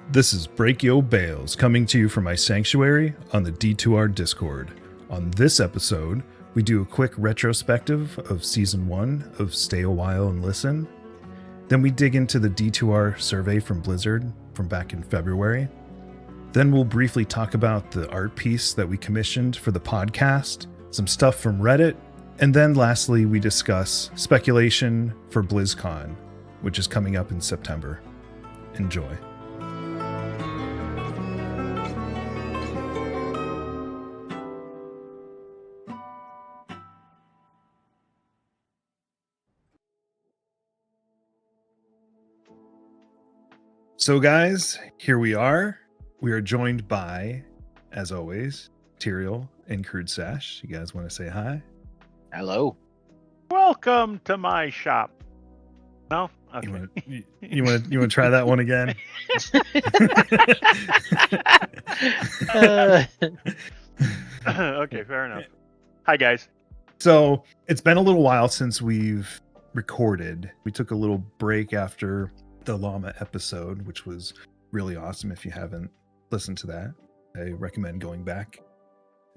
This is Break Yo Bales coming to you from my sanctuary on the D2R Discord. On this episode, we do a quick retrospective of Season 1 of Stay Awhile and Listen. Then we dig into the D2R survey from Blizzard from back in February. Then we'll briefly talk about the art piece that we commissioned for the podcast, some stuff from Reddit, and then lastly we discuss speculation for BlizzCon, which is coming up in September. Enjoy. So guys, here we are. We are joined by, as always, Tyrael and Crude Sash. You guys want to say hi? Hello. Welcome to my shop. No? Okay. You want to try that one again? Okay, fair enough. Hi guys. So it's been a little while since we've recorded. We took a little break after the llama episode, which was really awesome. If you haven't listened to that, I recommend going back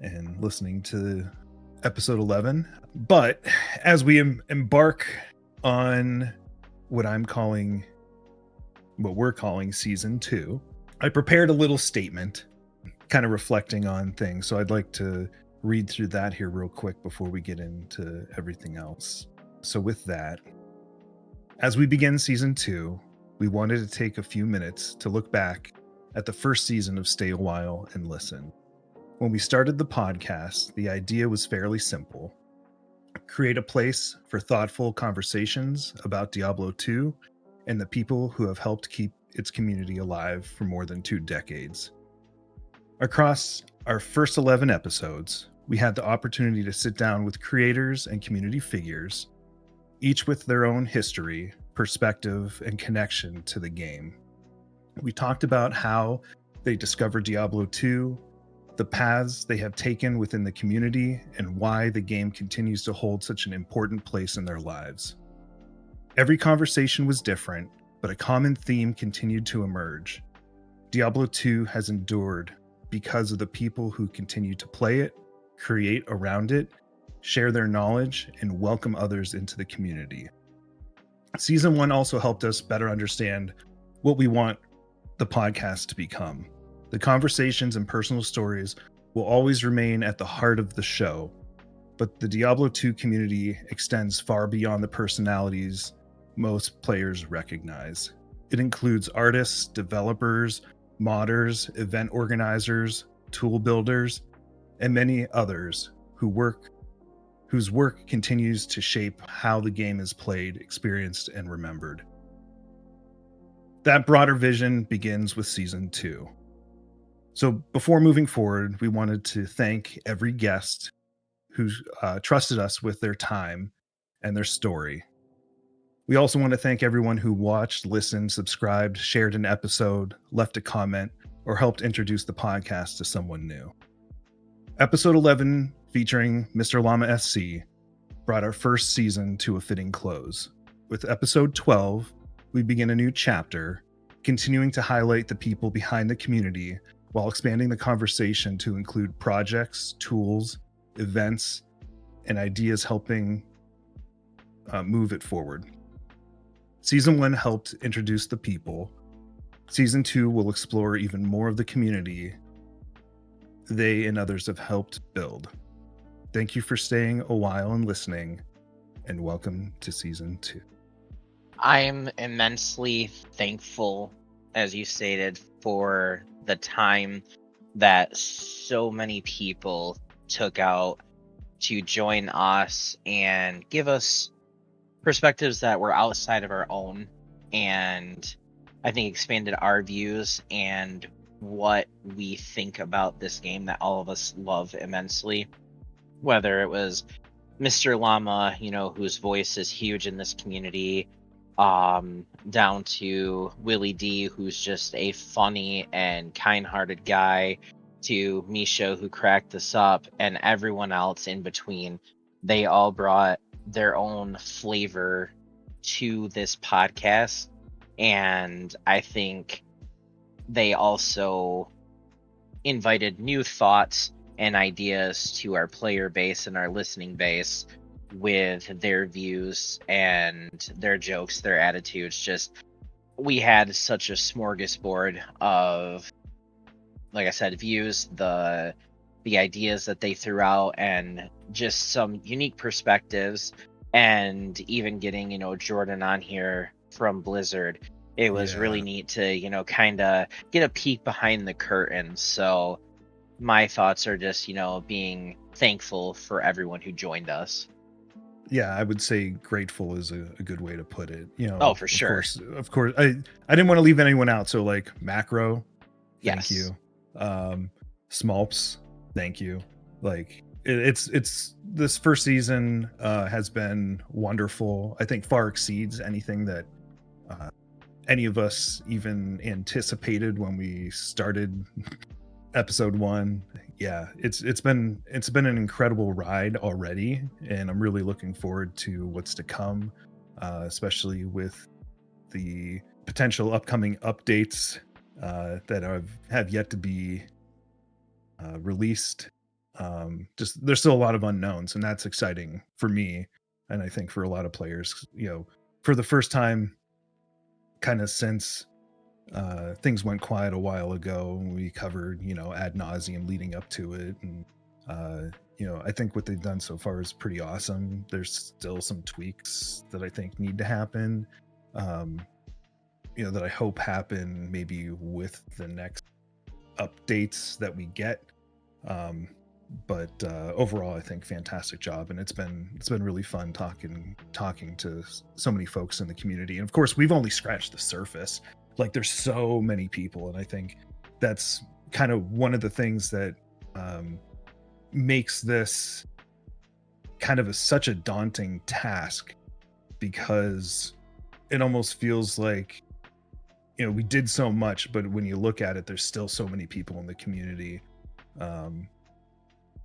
and listening to episode 11. But as we embark on what we're calling season 2, I prepared a little statement kind of reflecting on things. So I'd like to read through that here real quick before we get into everything else. So with that, as we begin season 2, we wanted to take a few minutes to look back at the first season of Stay Awhile and Listen. When we started the podcast, the idea was fairly simple. Create a place for thoughtful conversations about Diablo II and the people who have helped keep its community alive for more than 2 decades. Across our first 11 episodes, we had the opportunity to sit down with creators and community figures, each with their own history, perspective, and connection to the game. We talked about how they discovered Diablo II, the paths they have taken within the community, and why the game continues to hold such an important place in their lives. Every conversation was different, but a common theme continued to emerge. Diablo II has endured because of the people who continue to play it, create around it, share their knowledge, and welcome others into the community. Season 1 also helped us better understand what we want the podcast to become. The conversations and personal stories will always remain at the heart of the show, but the Diablo II community extends far beyond the personalities most players recognize. It includes artists, developers, modders, event organizers, tool builders, and many others whose work continues to shape how the game is played, experienced, and remembered. That broader vision begins with Season 2. So before moving forward, we wanted to thank every guest who trusted us with their time and their story. We also want to thank everyone who watched, listened, subscribed, shared an episode, left a comment, or helped introduce the podcast to someone new. Episode 11, featuring Mr. Llama SC, brought our first season to a fitting close. With episode 12, we begin a new chapter, continuing to highlight the people behind the community while expanding the conversation to include projects, tools, events, and ideas helping move it forward. Season 1 helped introduce the people. Season 2 will explore even more of the community they and others have helped build. Thank you for staying a while and listening, and welcome to Season 2. I'm immensely thankful, as you stated, for the time that so many people took out to join us and give us perspectives that were outside of our own, and I think expanded our views and what we think about this game that all of us love immensely. Whether it was Mr. Llama, whose voice is huge in this community, down to Willie D, who's just a funny and kind-hearted guy, to Misha, who cracked us up, and everyone else in between. They all brought their own flavor to this podcast, and I think they also invited new thoughts and ideas to our player base and our listening base with their views and their jokes, their attitudes. Just, we had such a smorgasbord of, like I said, views, the ideas that they threw out, and just some unique perspectives. And even getting, Jordan on here from Blizzard, it was really neat to, kind of get a peek behind the curtain. So my thoughts are just, being thankful for everyone who joined us. Yeah, I would say grateful is a good way to put it. Oh, for sure. Of course. I didn't want to leave anyone out. So like Macro, thank Yes. you. Smolps, thank you. Like it's this first season has been wonderful. I think far exceeds anything that any of us even anticipated when we started episode 1. Yeah, it's been an incredible ride already, and I'm really looking forward to what's to come, especially with the potential upcoming updates that have yet to be released. Just there's still a lot of unknowns, and that's exciting for me, and I think for a lot of players. For the first time, kind of since things went quiet a while ago, and we covered ad nauseum leading up to it, and I think what they've done so far is pretty awesome. There's still some tweaks that I think need to happen, that I hope happen maybe with the next updates that we get. But overall, I think fantastic job, and it's been really fun talking to so many folks in the community. And of course, we've only scratched the surface. Like, there's so many people, and I think that's kind of one of the things that makes this kind of such a daunting task, because it almost feels like we did so much, but when you look at it, there's still so many people in the community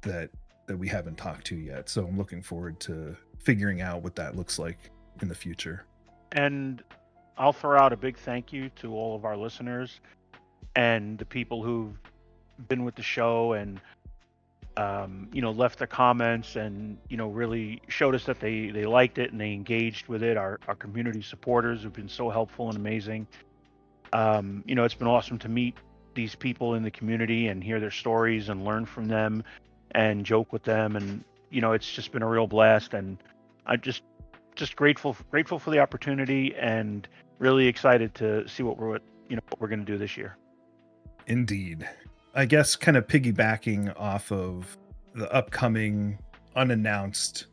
that we haven't talked to yet. So I'm looking forward to figuring out what that looks like in the future. And I'll throw out a big thank you to all of our listeners and the people who've been with the show and left their comments and really showed us that they liked it and they engaged with it. Our community supporters have been so helpful and amazing. It's been awesome to meet these people in the community and hear their stories and learn from them and joke with them, and it's just been a real blast. And I'm just grateful for the opportunity, and really excited to see what we're going to do this year. Indeed. I guess kind of piggybacking off of the upcoming unannounced,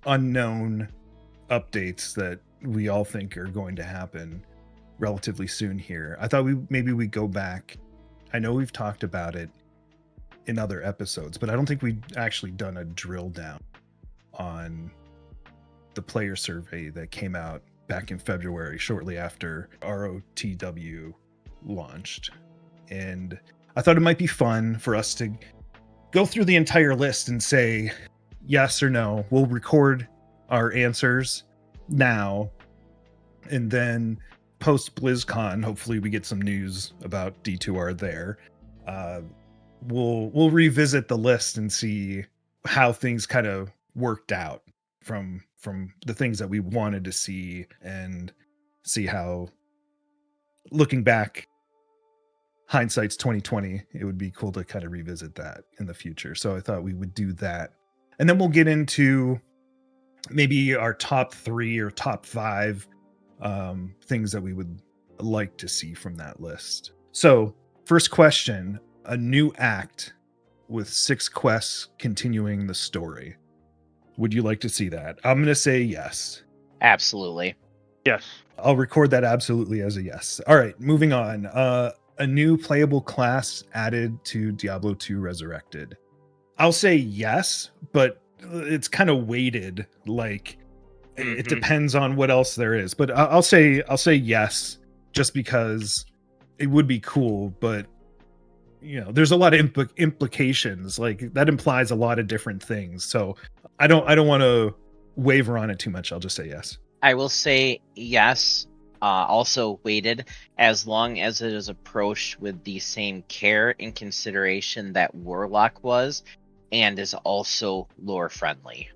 unknown updates that we all think are going to happen relatively soon here, I thought we'd go back. I know we've talked about it in other episodes, but I don't think we've actually done a drill down on the player survey that came out back in February, shortly after ROTW launched. And I thought it might be fun for us to go through the entire list and say yes or no. We'll record our answers now, and then post BlizzCon, hopefully we get some news about D2R there. We'll revisit the list and see how things kind of worked out from the things that we wanted to see, and see how, looking back, hindsight's 2020, it would be cool to kind of revisit that in the future. So I thought we would do that, and then we'll get into maybe our top 3 or top 5 things that we would like to see from that list. So first question: a new act with 6 quests continuing the story. Would you like to see that? I'm going to say yes. Absolutely. Yes. I'll record that absolutely as a yes. All right, moving on. A new playable class added to Diablo II Resurrected. I'll say yes, but it's kind of weighted. Like, it depends on what else there is. But I'll say yes, just because it would be cool. But there's a lot of implications. Like, that implies a lot of different things. So I don't want to waver on it too much. I'll just say yes. I will say yes, also weighted as long as it is approached with the same care and consideration that Warlock was, and is also lore friendly.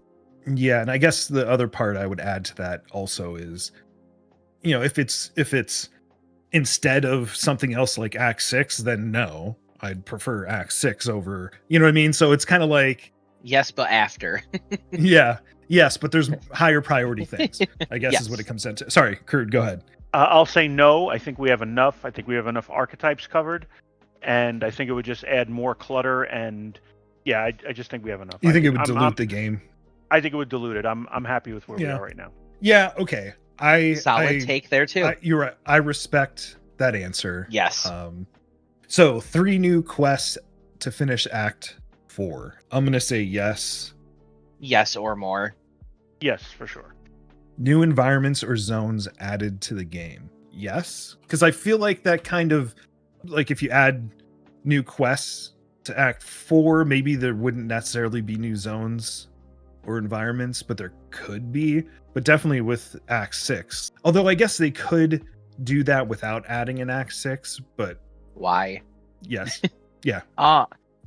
Yeah, and I guess the other part I would add to that also is, if it's instead of something else like Act 6, then no, I'd prefer Act 6 over, you know what I mean? So it's kind of like, Yes, but after. yeah, yes, but there's higher priority things, I guess is what Yes. it comes down to. Sorry, Kurt, go ahead. I'll say no. I think we have enough. I think we have enough archetypes covered, and I think it would just add more clutter. And yeah, I just think we have enough. You I think it think would dilute the game? I think it would dilute it. I'm happy with where we are right now. Yeah, okay. Solid take there too. You're right. I respect that answer. Yes. So 3 new quests to finish Act 4. I'm gonna say yes. Yes or more. Yes, for sure. New environments or zones added to the game. Yes, because I feel like that kind of, like, if you add new quests to Act 4, maybe there wouldn't necessarily be new zones or environments, but there could be. But definitely with Act 6. Although I guess they could do that without adding an Act 6, but Why? yes. Yeah.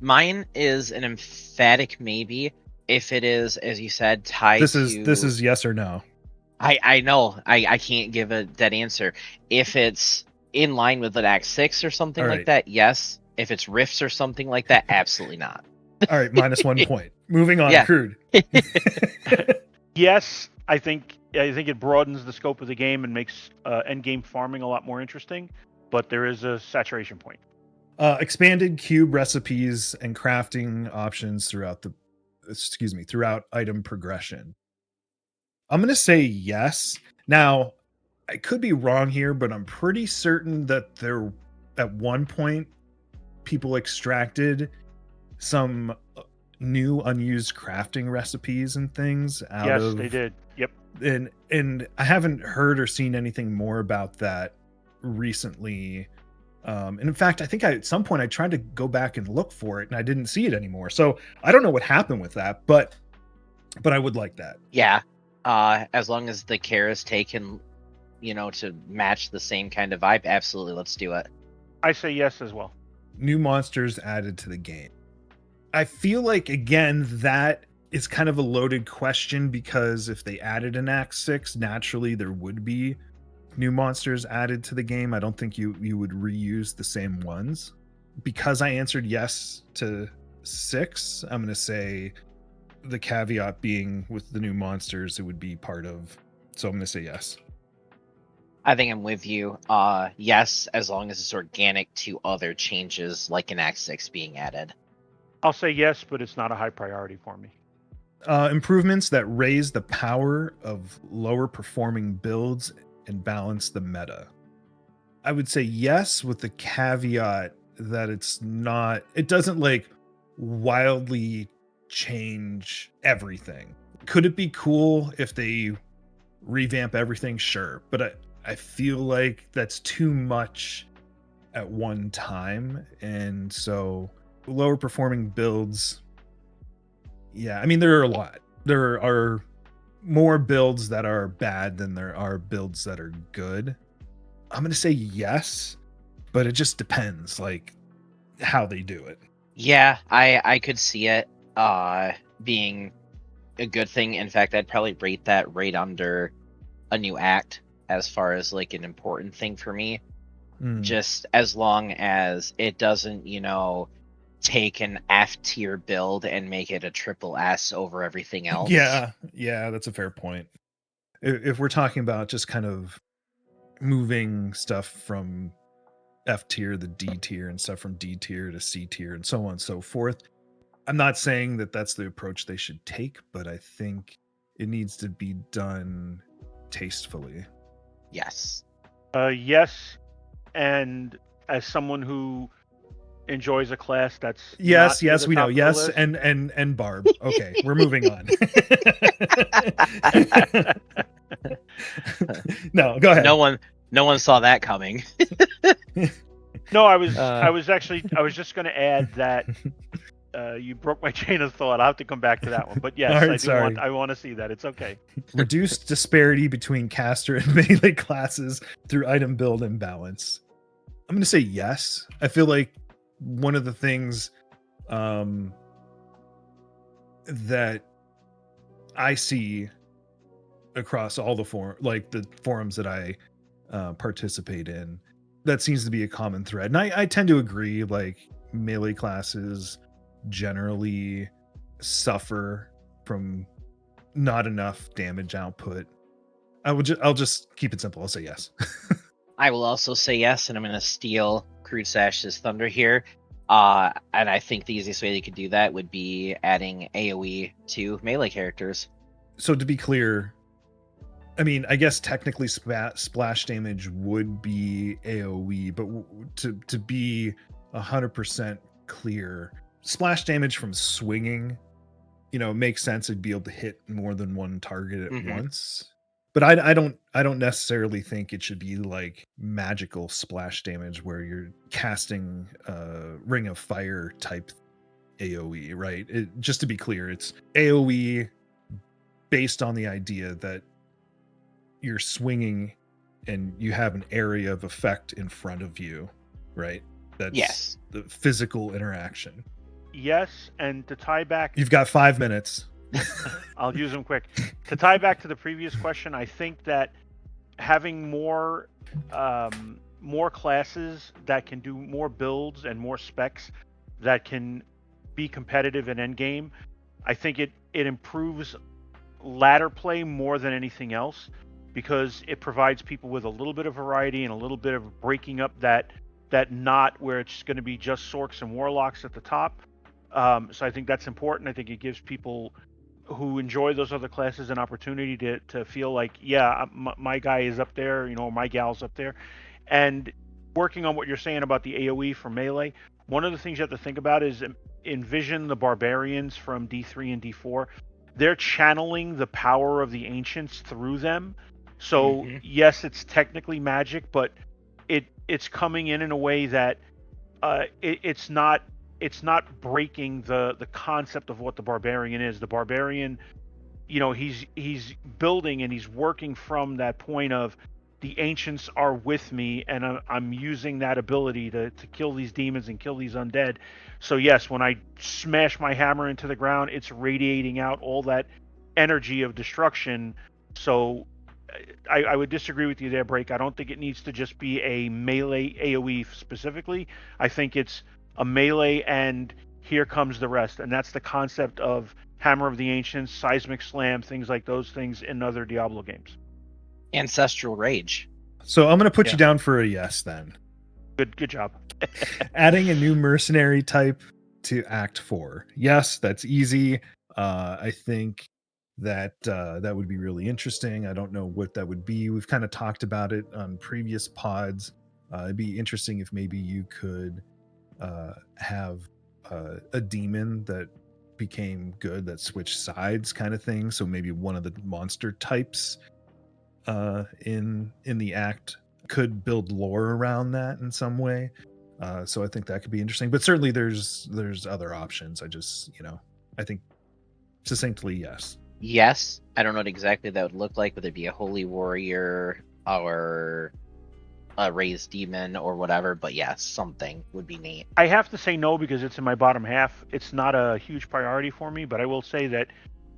Mine is an emphatic maybe if it is, as you said, tied This to... is yes or no. I know. I can't give a dead answer. If it's in line with an Act 6 or something All like right. that, yes. If it's rifts or something like that, absolutely not. All right, minus 1 point. Moving on, Yeah. Crude. Yes, I think it broadens the scope of the game and makes endgame farming a lot more interesting. But there is a saturation point. Expanded cube recipes and crafting options throughout item progression. I'm going to say yes. Now, I could be wrong here, but I'm pretty certain that there, at one point, people extracted some new unused crafting recipes and things out of... Yes, they did. Yep. And I haven't heard or seen anything more about that recently. And in fact, I think at some point I tried to go back and look for it and I didn't see it anymore. So I don't know what happened with that, but I would like that. Yeah. As long as the care is taken, to match the same kind of vibe, absolutely, let's do it. I say yes as well. New monsters added to the game. I feel like, again, that is kind of a loaded question because if they added an Act 6, naturally there would be new monsters added to the game. I don't think you would reuse the same ones. Because I answered yes to 6, I'm going to say the caveat being with the new monsters, it would be part of. So I'm going to say yes. I think I'm with you. Yes, as long as it's organic to other changes like an Act 6 being added. I'll say yes, but it's not a high priority for me. Improvements that raise the power of lower performing builds and balance the meta. I would say yes, with the caveat that it doesn't like wildly change everything. Could it be cool if they revamp everything? Sure. But I feel like that's too much at one time. And so lower performing builds. Yeah, I mean, there are a lot. There are more builds that are bad than there are builds that are good. I'm going to say yes, but it just depends, like, how they do it. Yeah, I could see it being a good thing. In fact, I'd probably rate that right under a new act as far as, like, an important thing for me. Just as long as it doesn't, take an F tier build and make it a triple S over everything else. Yeah, that's a fair point. If we're talking about just kind of moving stuff from F tier to D tier and stuff from D tier to C tier and so on and so forth, I'm not saying that that's the approach they should take, but I think it needs to be done tastefully. Yes. Yes, and as someone who enjoys a class that's yes we know, top yes, list. and Barb. Okay, we're moving on. No, go ahead. No one saw that coming. No, I was just going to add that you broke my chain of thought. I'll have to come back to that one. But yes, All right, I do sorry. I want to see that. It's okay. Reduced disparity between caster and melee classes through item build and balance. I'm going to say yes. I feel like one of the things that I see across all the the forums that I participate in, that seems to be a common thread. And I tend to agree, like melee classes generally suffer from not enough damage output. I'll just keep it simple. I'll say yes. I will also say yes, and I'm going to steal Crude Sash's thunder here. And I think the easiest way they could do that would be adding AoE to melee characters. So to be clear, I mean, I guess technically splash damage would be AoE, but to be 100% clear, splash damage from swinging, makes sense. It'd be able to hit more than one target at once. But I don't necessarily think it should be like magical splash damage where you're casting Ring of Fire type AoE, right? Just to be clear, it's AoE based on the idea that you're swinging and you have an area of effect in front of you, right? That's the physical interaction. Yes, and to tie back, you've got 5 minutes. I'll use them quick. To tie back to the previous question, I think that having more classes that can do more builds and more specs that can be competitive in endgame, I think it improves ladder play more than anything else, because it provides people with a little bit of variety and a little bit of breaking up that knot where it's going to be just Sorks and Warlocks at the top. So I think that's important. I think it gives people who enjoy those other classes an opportunity to feel like, yeah, my guy is up there, my gal's up there. And working on what you're saying about the AoE for melee, one of the things you have to think about is envision the barbarians from D3 and D4. They're channeling the power of the ancients through them. So yes, it's technically magic, but it's coming in a way that it's not breaking the concept of what the barbarian is. The barbarian, he's building and he's working from that point of the ancients are with me, and I'm using that ability to kill these demons and kill these undead. So yes, when I smash my hammer into the ground, it's radiating out all that energy of destruction. So I would disagree with you there, Break. I don't think it needs to just be a melee AoE specifically. I think it's a melee and here comes the rest. And that's the concept of Hammer of the Ancients, Seismic Slam, things like those things in other Diablo games. Ancestral Rage. So I'm going to put you down for a yes then. Good job. Adding a new mercenary type to Act 4. Yes, that's easy. I think that would be really interesting. I don't know what that would be. We've kind of talked about it on previous pods. It'd be interesting if maybe you could have a demon that became good, that switched sides kind of thing. So maybe one of the monster types in the act could build lore around that in some way. So I think that could be interesting. But certainly there's other options. I think succinctly yes. Yes. I don't know what exactly that would look like, whether it be a holy warrior or a raised demon or whatever, but yes, something would be neat. I have to say no because it's in my bottom half. It's not a huge priority for me, but I will say that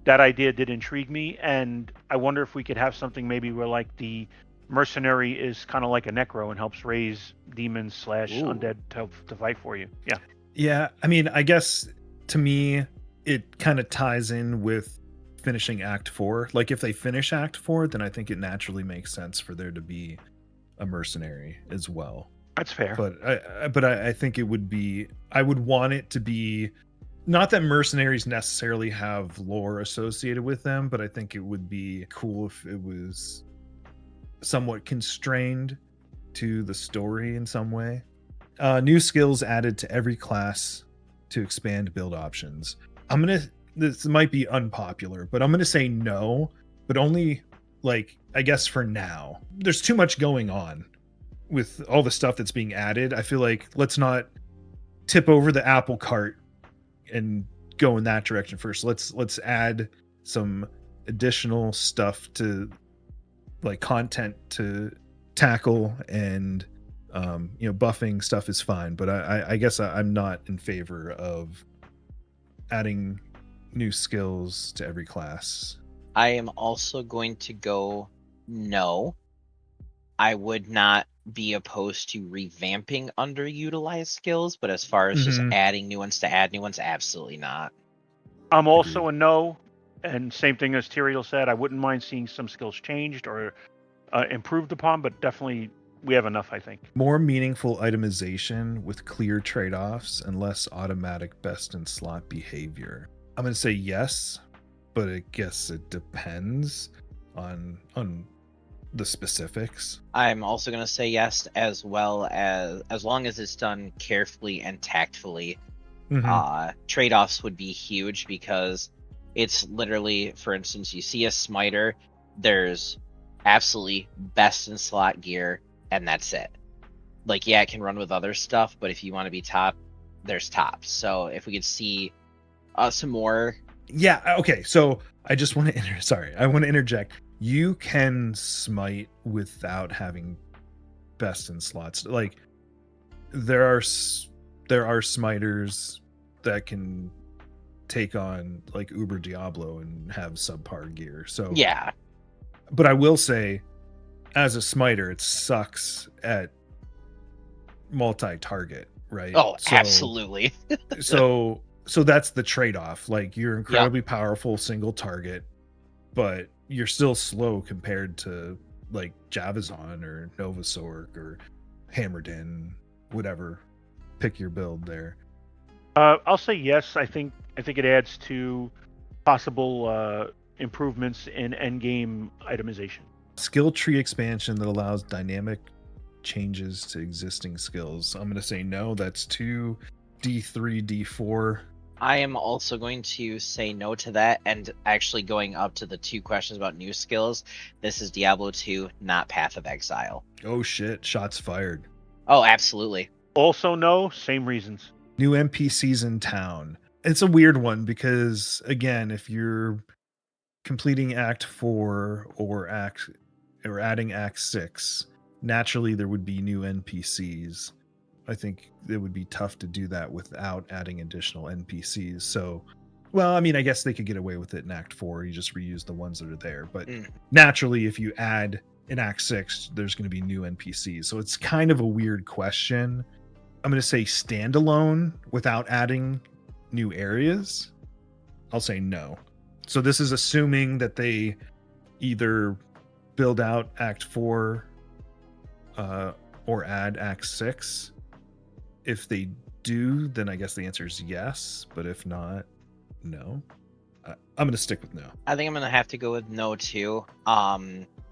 idea did intrigue me, and I wonder if we could have something maybe where like the mercenary is kind of like a necro and helps raise demons / undead to fight for you. Yeah, I mean, I guess to me it kind of ties in with finishing Act 4. Like if they finish Act 4, then I think it naturally makes sense for there to be a mercenary as well. That's fair. But I think it would be, I would want it to be, not that mercenaries necessarily have lore associated with them, but I think it would be cool if it was somewhat constrained to the story in some way. New skills added to every class to expand build options. This might be unpopular, but I'm gonna say no, but only like, I guess for now. There's too much going on with all the stuff that's being added. I feel like let's not tip over the apple cart and go in that direction first. Let's add some additional stuff to, like, content to tackle, and buffing stuff is fine, but I guess I'm not in favor of adding new skills to every class. I am also going to go no. I would not be opposed to revamping underutilized skills, but as far as just adding new ones to add new ones, absolutely not. I'm also a no, and same thing as Tyrael said. I wouldn't mind seeing some skills changed or improved upon, but definitely we have enough, I think. More meaningful itemization with clear trade-offs and less automatic best in slot behavior. I'm going to say yes, but I guess it depends on the specifics. I'm also going to say yes, as well as long as it's done carefully and tactfully. Trade-offs would be huge, because it's literally, for instance, you see a smiter, there's absolutely best in slot gear, and that's it. Like, yeah, it can run with other stuff, but if you want to be top, there's top. So if we could see some more. Yeah, okay, so I just want to I want to interject. You can smite without having best in slots. Like, there are smiters that can take on, like, Uber Diablo and have subpar gear. So yeah, but I will say, as a smiter, it sucks at multi-target, right? Oh, absolutely. so that's the trade-off. Like, you're incredibly powerful single target, but you're still slow compared to, like, Javazon or Novasorg or Hammerdin, whatever. Pick your build there. I'll say yes. I think it adds to possible improvements in endgame itemization. Skill tree expansion that allows dynamic changes to existing skills. I'm going to say no. That's 2 D3 D4. I am also going to say no to that, and actually going up to the 2 questions about new skills. This is Diablo 2, not Path of Exile. Oh shit, shots fired. Oh, absolutely. Also no, same reasons. New NPCs in town. It's a weird one, because again, if you're completing Act 4 or adding Act 6, naturally there would be new NPCs. I think it would be tough to do that without adding additional NPCs. So, well, I mean, I guess they could get away with it in Act 4. You just reuse the ones that are there. But naturally, if you add in Act 6, there's going to be new NPCs. So it's kind of a weird question. I'm going to say standalone without adding new areas. I'll say no. So this is assuming that they either build out Act 4 or add Act 6. If they do, then I guess the answer is yes. But if not, no. I'm going to stick with no. I think I'm going to have to go with no too.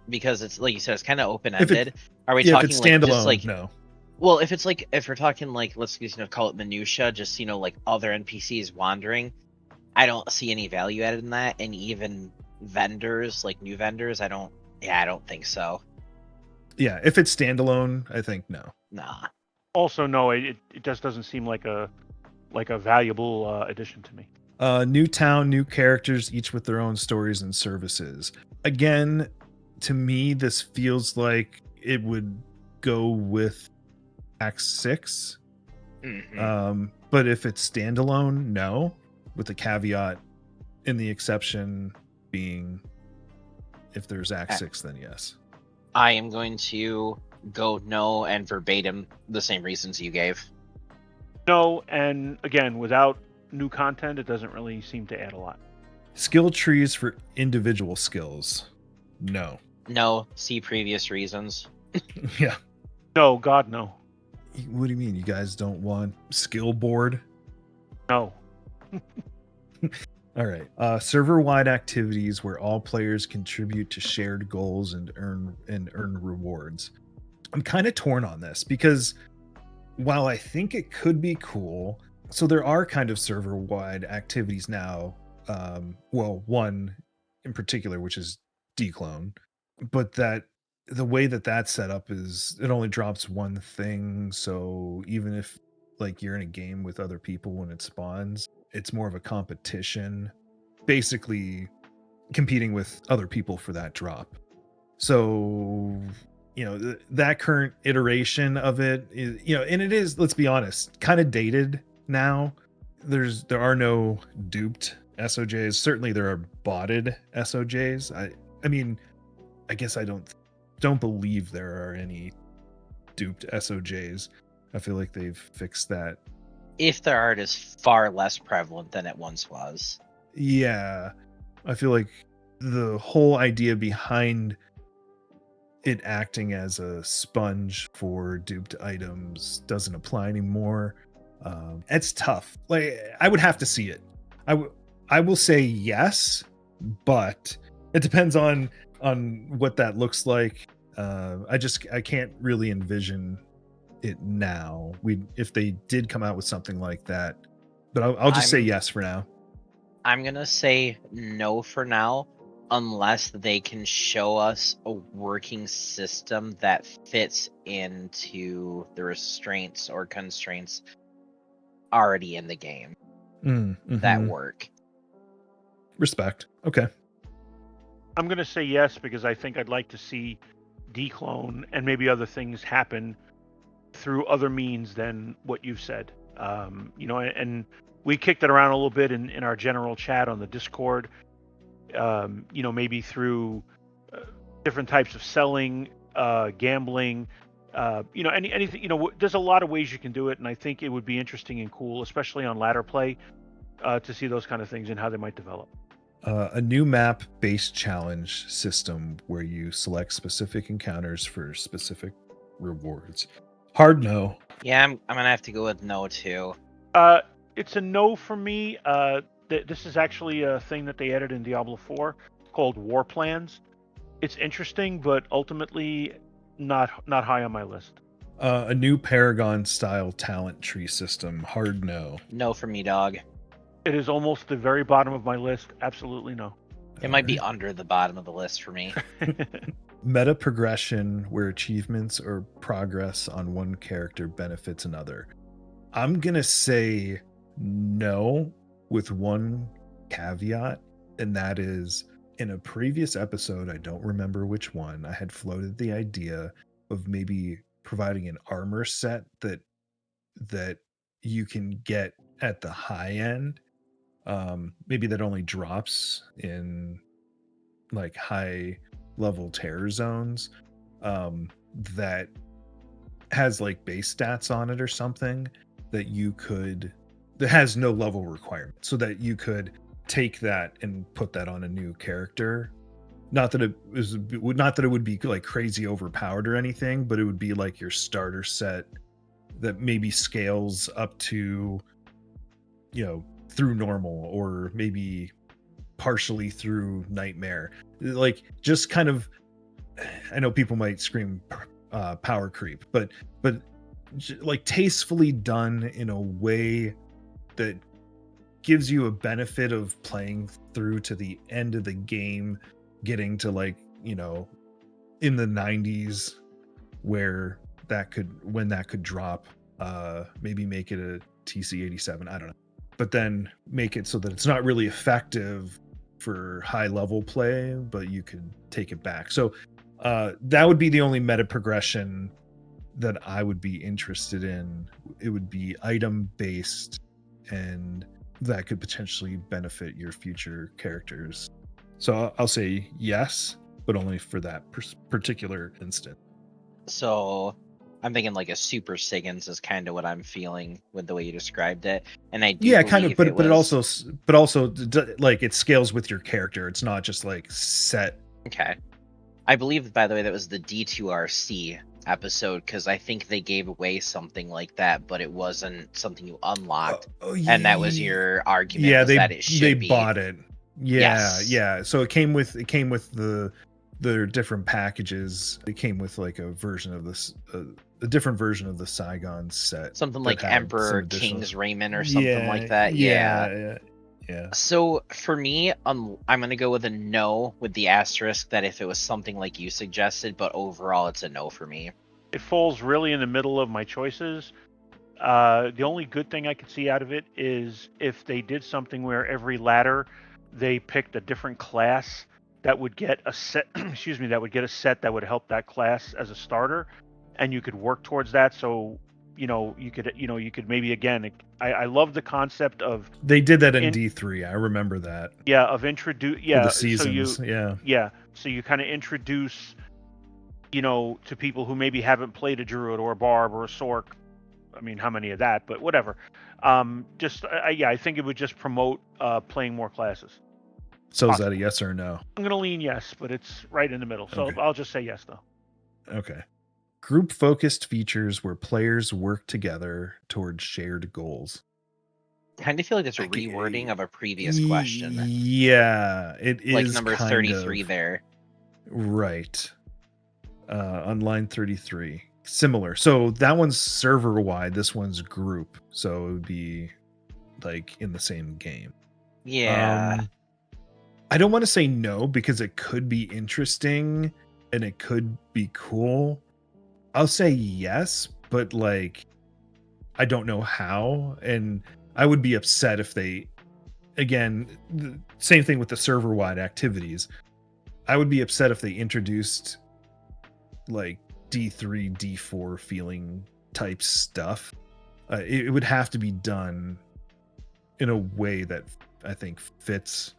Because it's, like you said, it's kind of open-ended. Are we talking, if it's standalone? Like, just, like, no. Well, if we're talking, like, let's just, call it minutia, just, like, other NPCs wandering, I don't see any value added in that. And even vendors, like new vendors, I don't think so. Yeah, if it's standalone, I think no. Nah. Also no, it just doesn't seem like a valuable addition to me. New town, new characters, each with their own stories and services. Again, to me, this feels like it would go with Act 6. But if it's standalone, no. With the caveat in the exception being, if there's Act 6, then yes. I am going to go no, and verbatim the same reasons you gave. No, and again, without new content, it doesn't really seem to add a lot. Skill trees for individual skills. No. No, see previous reasons. Yeah. No, God, no. What do you mean? You guys don't want skill board? No. All right. Server-wide activities where all players contribute to shared goals and earn rewards. I'm kind of torn on this, because while I think it could be cool, so there are kind of server-wide activities now. Well, one in particular, which is declone, but that the way that that's set up is it only drops one thing. So even if, like, you're in a game with other people when it spawns, it's more of a competition, basically competing with other people for that drop. So, that current iteration of it is, and it is, let's be honest, kind of dated now. There are no duped SOJs. Certainly there are botted SOJs. I mean, I guess I don't believe there are any duped SOJs. I feel like they've fixed that. If there are, it is far less prevalent than it once was. Yeah. I feel like the whole idea behind it acting as a sponge for duped items doesn't apply anymore. It's tough. Like, I would have to see it. I will say yes, but it depends on what that looks like. I can't really envision it now. If they did come out with something like that, but I'll just say yes for now. I'm gonna say no for now, unless they can show us a working system that fits into the restraints or constraints already in the game that work. Respect. Okay. I'm going to say yes because I think I'd like to see declone and maybe other things happen through other means than what you've said. And we kicked it around a little bit in our general chat on the Discord. Maybe through different types of selling, gambling, anything. There's a lot of ways you can do it, and I think it would be interesting and cool, especially on ladder play, to see those kind of things and how they might develop. A new map-based challenge system where you select specific encounters for specific rewards. Hard no. Yeah, I'm gonna have to go with no too. It's a no for me. This is actually a thing that they added in Diablo 4 called War Plans. It's interesting, but ultimately not high on my list. A new Paragon-style talent tree system. Hard no. No for me, dog. It is almost the very bottom of my list. Absolutely no. It might be under the bottom of the list for me. Meta progression where achievements or progress on one character benefits another. I'm going to say no with one caveat, and that is in a previous episode, I don't remember which one, I had floated the idea of maybe providing an armor set that you can get at the high end. Maybe that only drops in like high level terror zones, that has like base stats on it or something that has no level requirement, so that you could take that and put that on a new character. Not that it would be like crazy overpowered or anything, but it would be like your starter set that maybe scales up to, through normal, or maybe partially through nightmare. Like, just kind of, I know people might scream power creep, but like tastefully done in a way that gives you a benefit of playing through to the end of the game, getting to like, in the 90s when that could drop. Maybe make it a TC87, I don't know, but then make it so that it's not really effective for high level play, but you could take it back. So that would be the only meta progression that I would be interested in. It would be item based, and that could potentially benefit your future characters. So I'll say yes, but only for that particular instant. So I'm thinking like a Super Siggins is kind of what I'm feeling with the way you described it, and I do kind of, but it also like it scales with your character. It's not just like set. Okay, I believe, by the way, that was the D2RC episode, because I think they gave away something like that, but it wasn't something you unlocked, and that was your argument. Yeah, that it should be bought it. Yeah, yes. Yeah. So it came with the different packages. It came with like a version of this, a different version of the Saigon set, something like Emperor King's Raiment or something like that. Yeah. So for me, I'm gonna go with a no, with the asterisk that if it was something like you suggested, but overall it's a no for me. It falls really in the middle of my choices. The only good thing I could see out of it is if they did something where every ladder they picked a different class that would get a set. Excuse me, that would get a set that would help that class as a starter, and you could work towards that. So you could maybe again. I love the concept of They did that in D3. I remember that. introduce For the seasons. So you kind of introduce to people who maybe haven't played a druid or a barb or a sork. I mean, how many of that? But whatever. I think it would just promote playing more classes. So Is that a yes or no? I'm gonna lean yes, but it's right in the middle. So Okay. I'll just say yes though. Okay. Group focused features where players work together towards shared goals. Kind of feel like it's a rewording of a previous question. Yeah, it is like number kind 33 of, there. Right. On line 33. Similar. So that one's server wide. This one's group. So it would be like in the same game. Yeah. I don't want to say no because it could be interesting and it could be cool. I'll say yes, but like I don't know how, and I would be upset if they, again, same thing with the server wide activities. I would be upset if they introduced like D3, D4 feeling type stuff. It would have to be done in a way that I think fits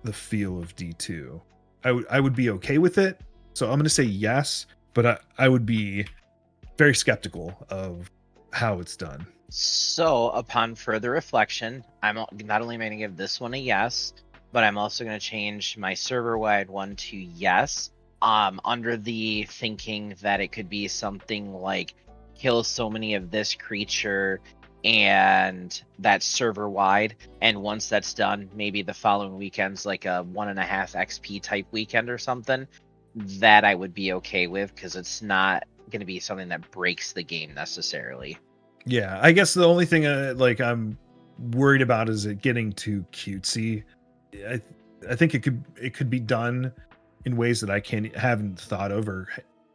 the feel of D2. I would be okay with it. So I'm going to say yes, but I would be very skeptical of how it's done. So upon further reflection, I'm not only going to give this one a yes, but I'm also going to change my server-wide one to yes. Under the thinking that it could be something like kill so many of this creature and that's server wide, and once that's done, maybe the following weekend's like a 1.5 XP type weekend or something. That I would be okay with because it's not going to be something that breaks the game necessarily. Yeah, I guess the only thing I'm worried about is it getting too cutesy. I think it could be done in ways that I haven't thought of, or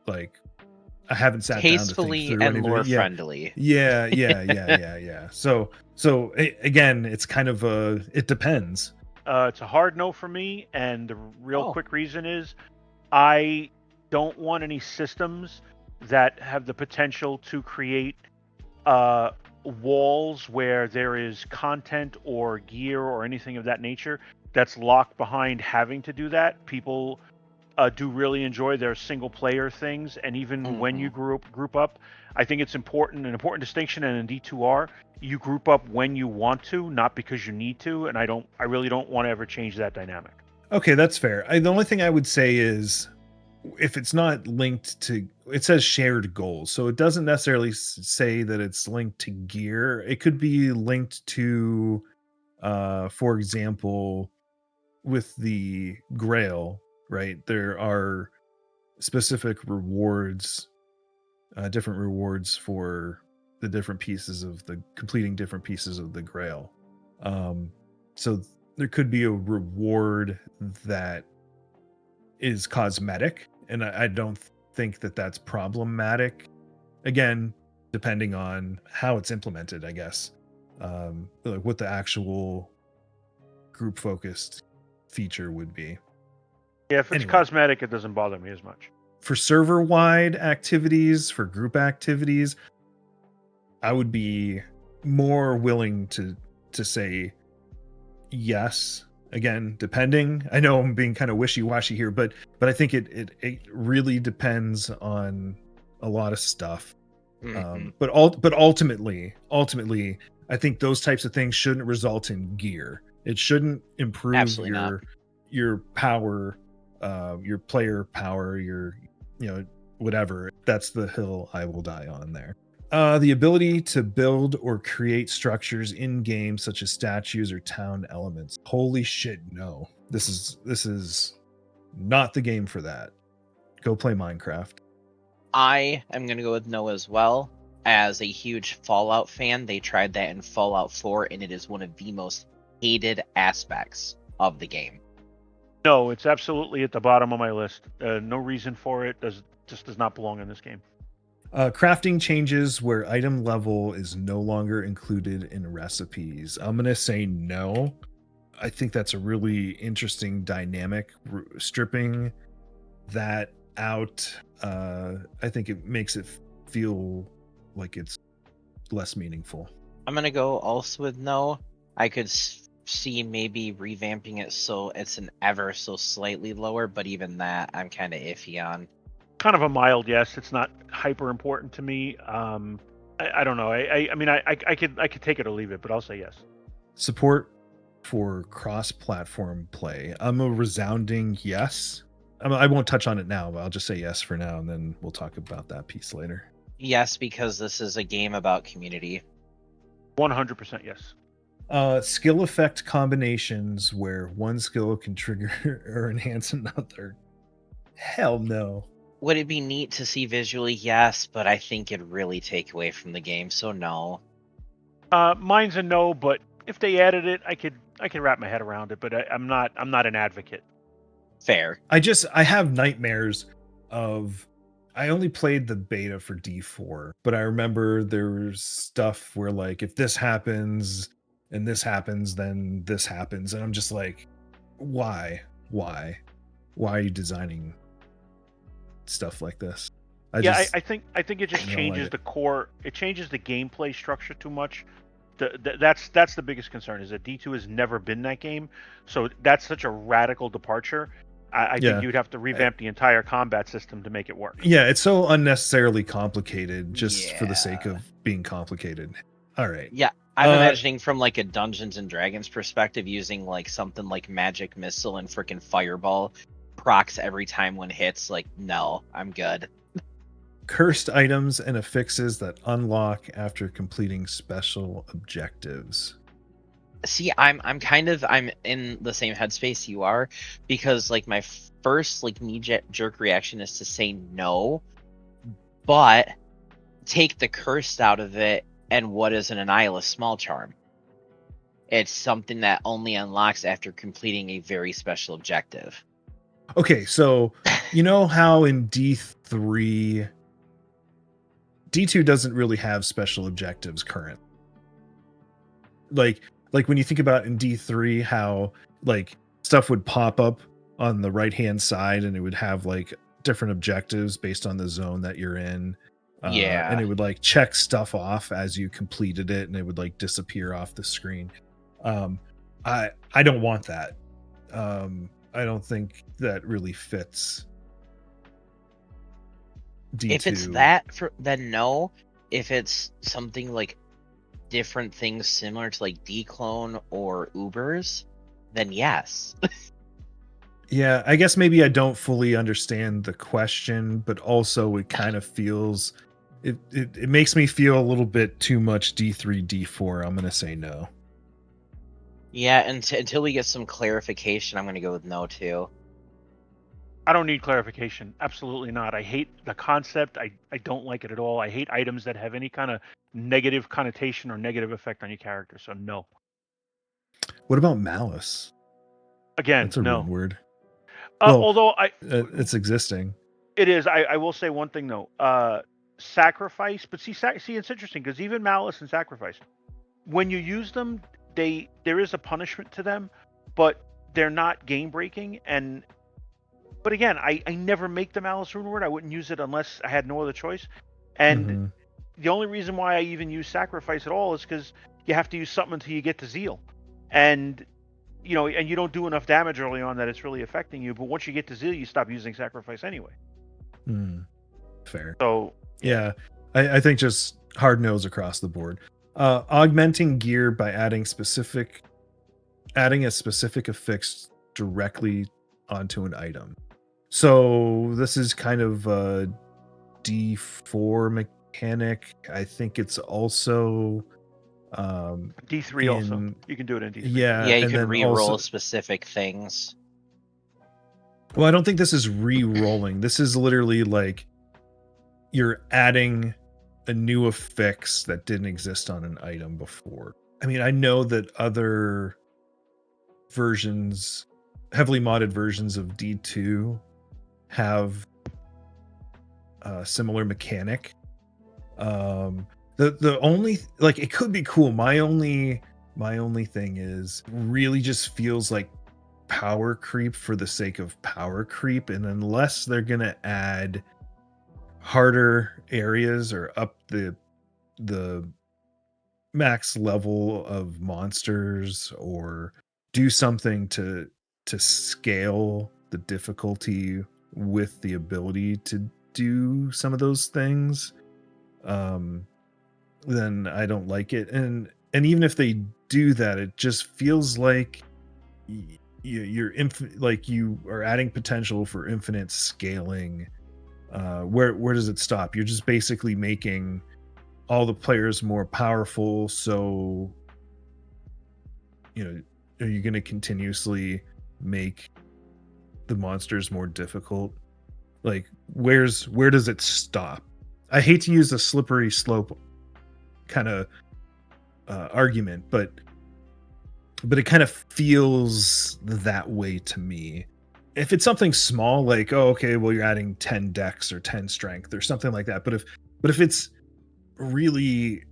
like I haven't sat tastefully down to think through and lore anything. friendly. Yeah. So again, it's kind of it depends. It's a hard no for me, and the real quick reason is I don't want any systems that have the potential to create walls where there is content or gear or anything of that nature that's locked behind having to do that. People do really enjoy their single player things, and even when you group up, I think it's an important distinction. And in D2R, you group up when you want to, not because you need to. And I really don't want to ever change that dynamic. Okay, that's fair. The only thing I would say is if it's not linked to, it says shared goals, so it doesn't necessarily say that it's linked to gear. It could be linked to, for example, with the Grail, right? There are specific rewards, different rewards for the different pieces of the completing different pieces of the Grail. So there could be a reward that is cosmetic, and I don't think that that's problematic. Again, depending on how it's implemented, I guess. Like what the actual group focused feature would be. Yeah, if it's cosmetic, it doesn't bother me as much. For server wide activities, for group activities, I would be more willing to say yes. Again, depending. I know I'm being kind of wishy-washy here, but I think it really depends on a lot of stuff. But ultimately, I think those types of things shouldn't result in gear. It shouldn't improve your power, your player power, your whatever. That's the hill I will die on there. The ability to build or create structures in game, such as statues or town elements. Holy shit, no. This is not the game for that. Go play Minecraft. I am going to go with no as well. As a huge Fallout fan, they tried that in Fallout 4, and it is one of the most hated aspects of the game. No, it's absolutely at the bottom of my list. No reason for it. Just does not belong in this game. Crafting changes where item level is no longer included in recipes. I'm gonna say no. I think that's a really interesting dynamic. Stripping that out, I think it makes it feel like it's less meaningful. I'm gonna go also with no. I could see maybe revamping it so it's an ever so slightly lower, but even that I'm kind of iffy on. Kind of a mild yes. It's not hyper important to me. I don't know. I mean, I could take it or leave it, but I'll say yes. Support for cross-platform play. I'm a resounding yes. I won't touch on it now, but I'll just say yes for now, and then we'll talk about that piece later. Yes, because this is a game about community. 100% yes. Skill effect combinations where one skill can trigger or enhance another. Hell no. Would it be neat to see visually? Yes, but I think it'd really take away from the game, so no. Mine's a no, but if they added it, I could wrap my head around it. But I'm not an advocate. Fair. I have nightmares of. I only played the beta for D4, but I remember there was stuff where like if this happens and this happens, then this happens, and I'm just like, why are you designing stuff like this? I think it just changes the core. It changes the gameplay structure too much. That's the biggest concern, is that D2 has never been that game, so that's such a radical departure. I think you'd have to revamp the entire combat system to make it work. Yeah, it's so unnecessarily complicated just for the sake of being complicated. All right. Yeah, I'm imagining from like a Dungeons and Dragons perspective, using like something like Magic Missile and freaking Fireball procs every time one hits. Like, no, I'm good. Cursed items and affixes that unlock after completing special objectives. See, I'm in the same headspace you are, because like my first like knee-jerk reaction is to say no, but take the cursed out of it, and what is an Annihilus small charm? It's something that only unlocks after completing a very special objective. Okay, so you know how in D2 doesn't really have special objectives current. Like when you think about in D3 how like stuff would pop up on the right hand side and it would have like different objectives based on the zone that you're in. And it would like check stuff off as you completed it, and it would like disappear off the screen. I don't want that. I don't think that really fits D2. If it's that, then no. If it's something like different things similar to like D-Clone or Ubers, then yes. Yeah, I guess maybe I don't fully understand the question, but also it kind of feels it makes me feel a little bit too much D3 D4. I'm gonna say no. Yeah, until we get some clarification, I'm gonna go with no too. I don't need clarification. Absolutely not. I hate the concept. I don't like it at all. I hate items that have any kind of negative connotation or negative effect on your character. So no. What about malice? Again, that's a no. rude word. Although it's existing. It is. I will say one thing though. Sacrifice, but see, it's interesting because even malice and sacrifice, when you use them, there is a punishment to them, but they're not game breaking. But again, I never make the malice rune word. I wouldn't use it unless I had no other choice. And the only reason why I even use sacrifice at all is because you have to use something until you get to zeal, and and you don't do enough damage early on that it's really affecting you. But once you get to zeal, you stop using sacrifice anyway. Fair. So yeah, I think just hard nose across the board. Augmenting gear by adding a specific affix directly onto an item. So this is kind of a D4 mechanic. I think it's also D3 also. You can do it in D3. Yeah, you can re-roll specific things. Well, I don't think this is re-rolling. This is literally like you're adding a new affix that didn't exist on an item before. I mean, I know that other versions, heavily modded versions of D2 have a similar mechanic, The only like it could be cool. My only thing is really just feels like power creep for the sake of power creep, and unless they're gonna add harder areas or up the max level of monsters or do something to scale the difficulty with the ability to do some of those things, um then I don't like it. And even if they do that, it just feels like like you are adding potential for infinite scaling. Where does it stop? You're just basically making all the players more powerful, so are you going to continuously make the monsters more difficult? Like where does it stop? I hate to use a slippery slope kind of argument, but it kind of feels that way to me. If it's something small, like, oh, okay, well, you're adding 10 dex or 10 strength or something like that, but if it's really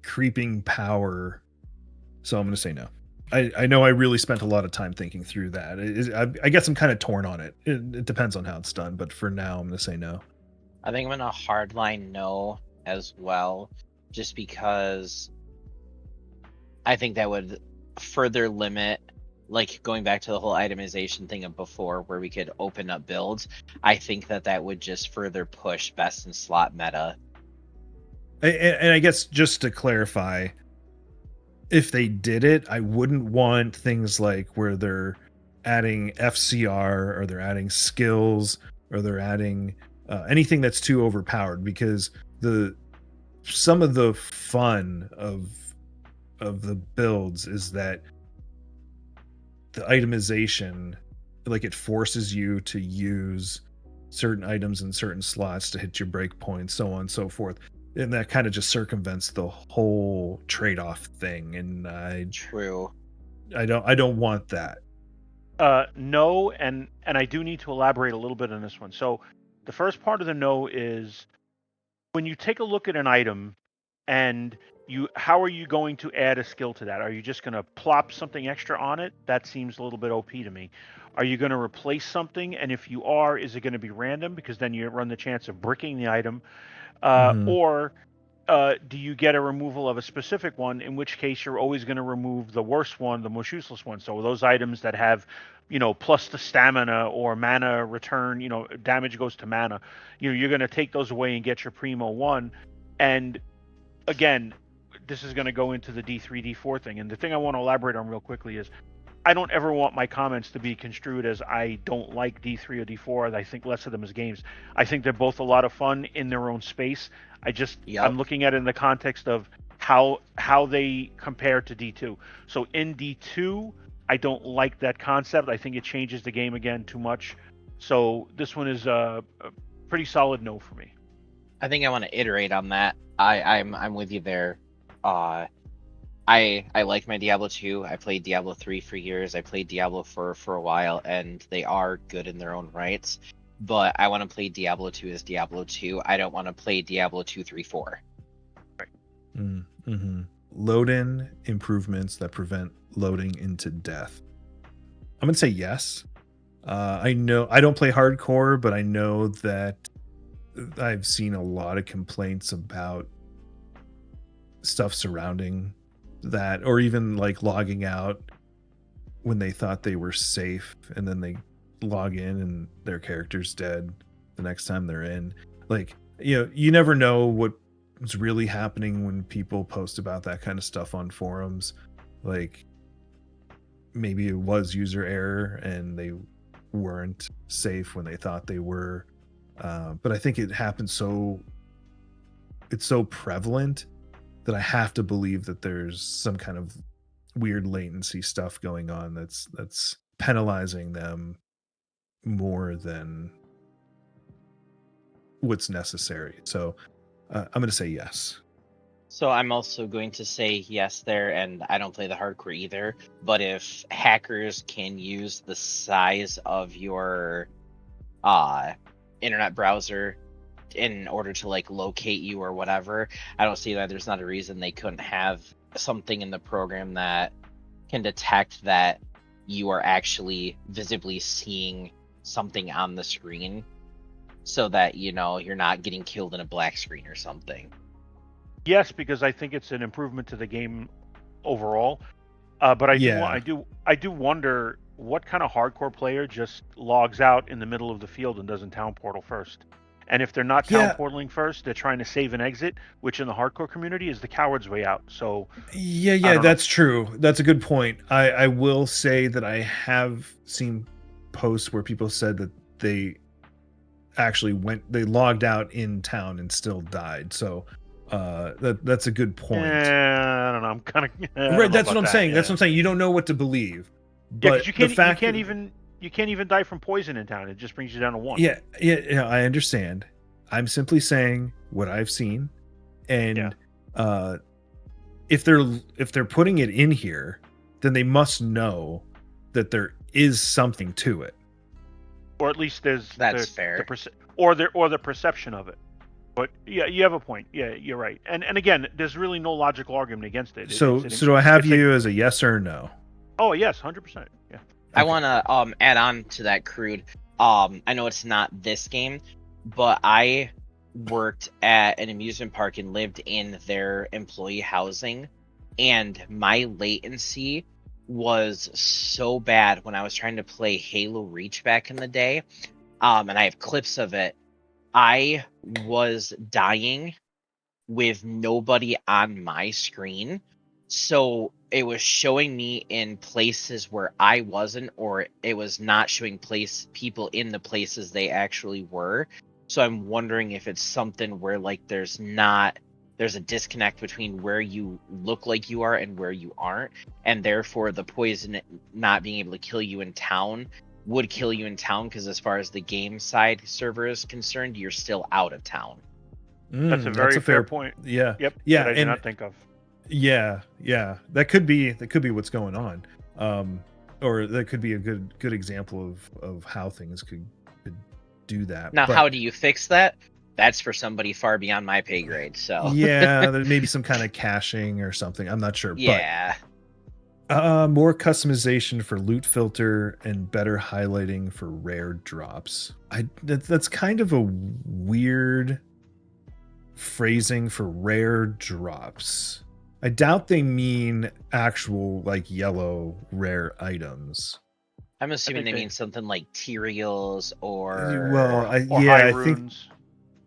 creeping power, so I'm going to say no. I know I really spent a lot of time thinking through that. I guess I'm kind of torn on it. It depends on how it's done, but for now, I'm going to say no. I think I'm gonna hardline no as well, just because I think that would further limit, like going back to the whole itemization thing of before, where we could open up builds. I think that would just further push best in slot meta. And I guess just to clarify, if they did it, I wouldn't want things like where they're adding FCR or they're adding skills or they're adding anything that's too overpowered, because some of the fun of the builds is that the itemization, like, it forces you to use certain items in certain slots to hit your breakpoints, so on and so forth, and that kind of just circumvents the whole trade-off thing, and True. I don't want that. No, and I do need to elaborate a little bit on this one. So the first part of the no is when you take a look at an item and how are you going to add a skill to that? Are you just going to plop something extra on it? That seems a little bit OP to me. Are you going to replace something? And if you are, is it going to be random? Because then you run the chance of bricking the item. Mhm. Or do you get a removal of a specific one, in which case you're always going to remove the worst one, the most useless one. So those items that have, plus the stamina or mana return, damage goes to mana, you're going to take those away and get your primo one. And again, this is going to go into the D3, D4 thing. And the thing I want to elaborate on real quickly is I don't ever want my comments to be construed as I don't like D3 or D4. I think less of them as games. I think they're both a lot of fun in their own space. I'm looking at it in the context of how they compare to D2. So in D2, I don't like that concept. I think it changes the game again too much. So this one is a pretty solid no for me. I think I want to iterate on that. I'm with you there. I like my Diablo 2. I played Diablo 3 for years. I played Diablo for a while, and they are good in their own rights. But I want to play Diablo 2 as Diablo 2. I don't want to play Diablo 2, 3, 4. Mm-hmm. Load-in improvements that prevent loading into death. I'm gonna say yes. I know I don't play hardcore, but I know that I've seen a lot of complaints about stuff surrounding that, or even like logging out when they thought they were safe and then they log in and their character's dead the next time they're in. Like, you never know what's really happening when people post about that kind of stuff on forums. Like, maybe it was user error and they weren't safe when they thought they were. But I think it happens it's so prevalent that I have to believe that there's some kind of weird latency stuff going on that's penalizing them more than what's necessary. So I'm going to say yes. So I'm also going to say yes there, and I don't play the hardcore either. But if hackers can use the size of your internet browser in order to like locate you or whatever. I don't see that there's not a reason they couldn't have something in the program that can detect that you are actually visibly seeing something on the screen, so that you're not getting killed in a black screen or something. Yes, because I think it's an improvement to the game overall. But I do wonder what kind of hardcore player just logs out in the middle of the field and doesn't town portal first. And if they're not town portaling first, they're trying to save and exit, which in the hardcore community is the coward's way out. So yeah, that's true. That's a good point. I will say that I have seen posts where people said that they actually they logged out in town and still died. So that's a good point. I don't know. I'm kind of right. That's what I'm saying. That's what I'm saying. You don't know what to believe. But you can't even die from poison in town. It just brings you down to 1. Yeah, I understand. I'm simply saying what I've seen, and if they're putting it in here, then they must know that there is something to it, or at least that's fair, or the perception of it. But yeah, you have a point. Yeah, you're right. And again, there's really no logical argument against it. So do I have you as a yes or no? Oh yes, 100%. Yeah. Okay. I want to add on to that, Crude. I know it's not this game, but I worked at an amusement park and lived in their employee housing, and my latency was so bad when I was trying to play Halo Reach back in the day. And I have clips of it. I was dying with nobody on my screen. So it was showing me in places where I wasn't, or it was not showing people in the places they actually were. So I'm wondering if it's something where like there's a disconnect between where you look like you are and where you aren't, and therefore the poison not being able to kill you in town would kill you in town, because as far as the game side server is concerned, you're still out of town. That's a very fair point. Yeah. Yep. Yeah. That I did not think of. Yeah. That could be what's going on. Or that could be a good example of how things could do that. Now, how do you fix that? That's for somebody far beyond my pay grade. So yeah, there may be some kind of caching or something. I'm not sure. Yeah. But more customization for loot filter and better highlighting for rare drops. That's kind of a weird phrasing for rare drops. I doubt they mean actual like yellow rare items. I'm assuming they mean something like Tyraels or high runes.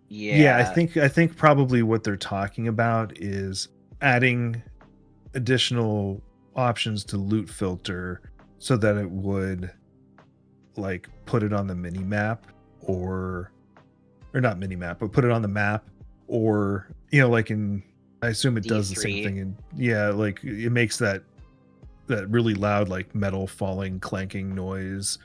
Yeah, I think probably what they're talking about is adding additional options to loot filter so that it would like put it on the mini map or not mini map, but put it on the map, or like in, I assume it D3. does the same thing, and like it makes that really loud like metal falling clanking noise,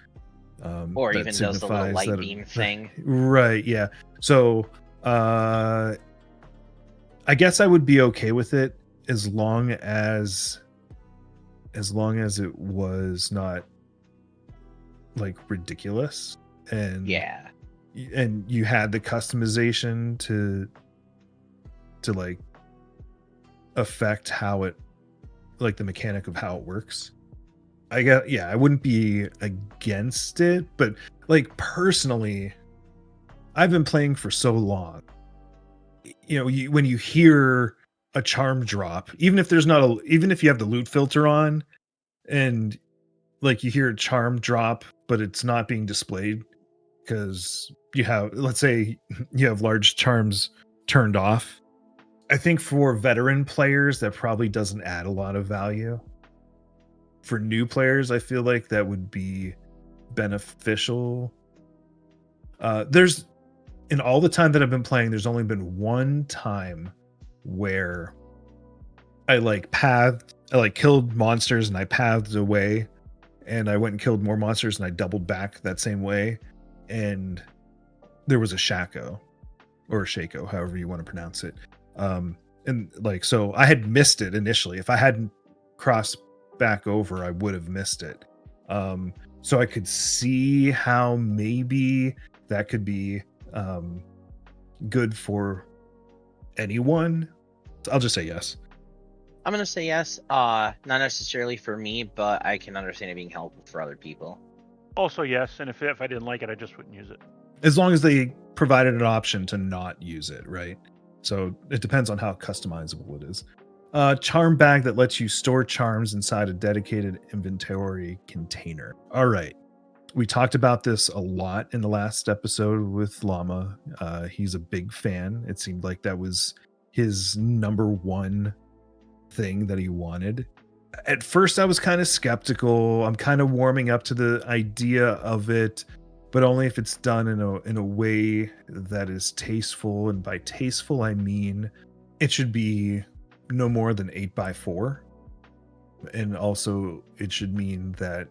or even does the little light beam thing, right? Yeah. So I guess I would be okay with it as long as it was not like ridiculous, and you had the customization to like affect how it, like the mechanic of how it works. I wouldn't be against it, but like personally, I've been playing for so long. When you hear a charm drop, even if you have the loot filter on, and like you hear a charm drop, but it's not being displayed because let's say you have large charms turned off. I think for veteran players, that probably doesn't add a lot of value. For new players, I feel like that would be beneficial. In all the time that I've been playing, there's only been one time where I killed monsters and I pathed away, and I went and killed more monsters and I doubled back that same way, and there was a Shaco or a Shaco, however you want to pronounce it. And like, so I had missed it initially. If I hadn't crossed back over, I would have missed it. So I could see how maybe that could be good for anyone? I'll just say yes. I'm gonna say yes. Not necessarily for me, but I can understand it being helpful for other people. Also yes, and if I didn't like it, I just wouldn't use it. As long as they provided an option to not use it, right? So it depends on how customizable it is. Charm bag that lets you store charms inside a dedicated inventory container. All right. We talked about this a lot in the last episode with Llama. He's a big fan. It seemed like that was his number one thing that he wanted. At first, I was kind of skeptical. I'm kind of warming up to the idea of it, but only if it's done in a way that is tasteful. And by tasteful, I mean it should be no more than 8x4, and also it should mean that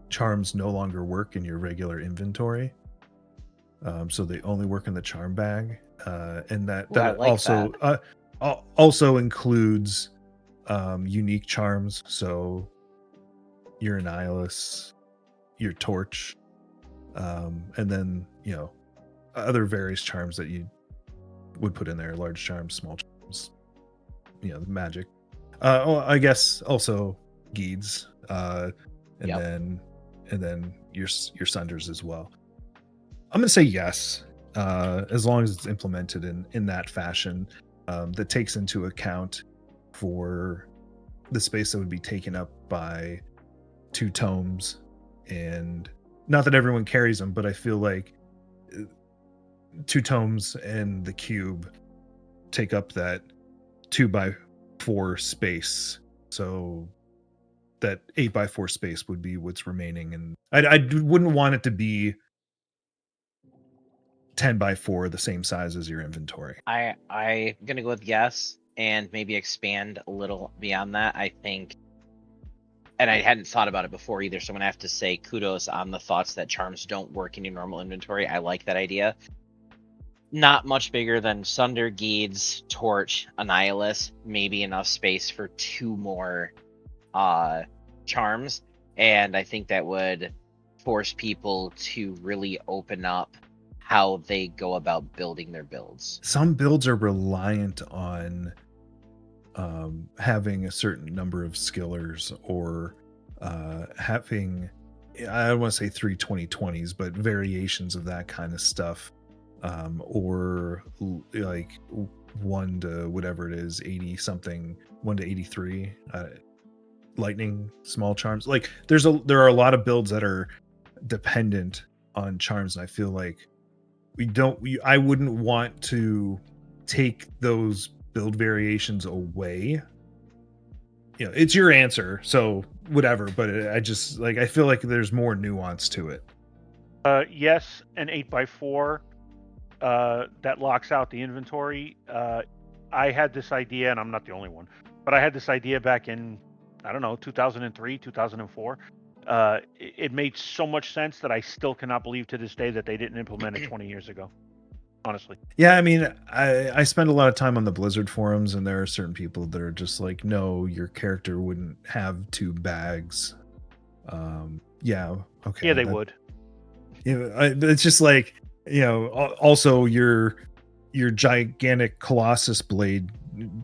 charms no longer work in your regular inventory, so they only work in the charm bag, and that Ooh, I like also includes unique charms. So your Annihilus, your Torch, and then other various charms that you would put in there: large charms, small charms, the magic. I guess also Geeds, and then your Sunders as well. I'm gonna say yes, as long as it's implemented in that fashion, that takes into account for the space that would be taken up by 2 tomes. And not that everyone carries them, but I feel like 2 tomes and the cube take up that 2x4 space. So that 8x4 space would be what's remaining, and I wouldn't want it to be 10x4, the same size as your inventory. I'm gonna go with yes, and maybe expand a little beyond that. I think, and I hadn't thought about it before either, so I'm gonna have to say kudos on the thoughts that charms don't work in your normal inventory. I like that idea. Not much bigger than Sunder, Geeds, Torch, Annihilus, maybe enough space for 2 more charms, and I think that would force people to really open up how they go about building their builds. Some builds are reliant on having a certain number of skillers, or having, I don't want to say 3 2020s, but variations of that kind of stuff, or like 1 to whatever it is, 80 something, 1 to 83 lightning small charms. Like there are a lot of builds that are dependent on charms, and I feel like I wouldn't want to take those build variations away. It's your answer, so whatever, but I feel like there's more nuance to it. Yes, an 8x4 that locks out the inventory. I had this idea, and I'm not the only one, but I had this idea back in, I don't know, 2003, 2004. It made so much sense that I still cannot believe to this day that they didn't implement it 20 years ago. Honestly. Yeah, I mean, I spend a lot of time on the Blizzard forums, and there are certain people that are just like, no, your character wouldn't have 2 bags. Yeah, okay. Yeah, they would. It's just like, also your gigantic Colossus blade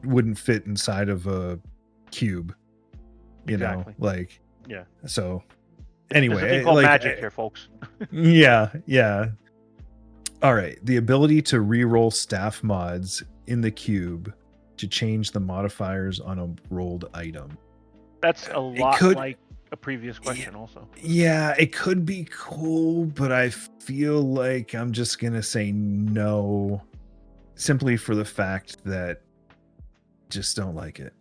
wouldn't fit inside of a cube. Exactly. Like, yeah. So anyway, there's a thing called magic here, folks. yeah. All right, the ability to reroll staff mods in the cube to change the modifiers on a rolled item. That's a lot like a previous question also. Yeah, it could be cool, but I feel like I'm just going to say no, simply for the fact that just don't like it.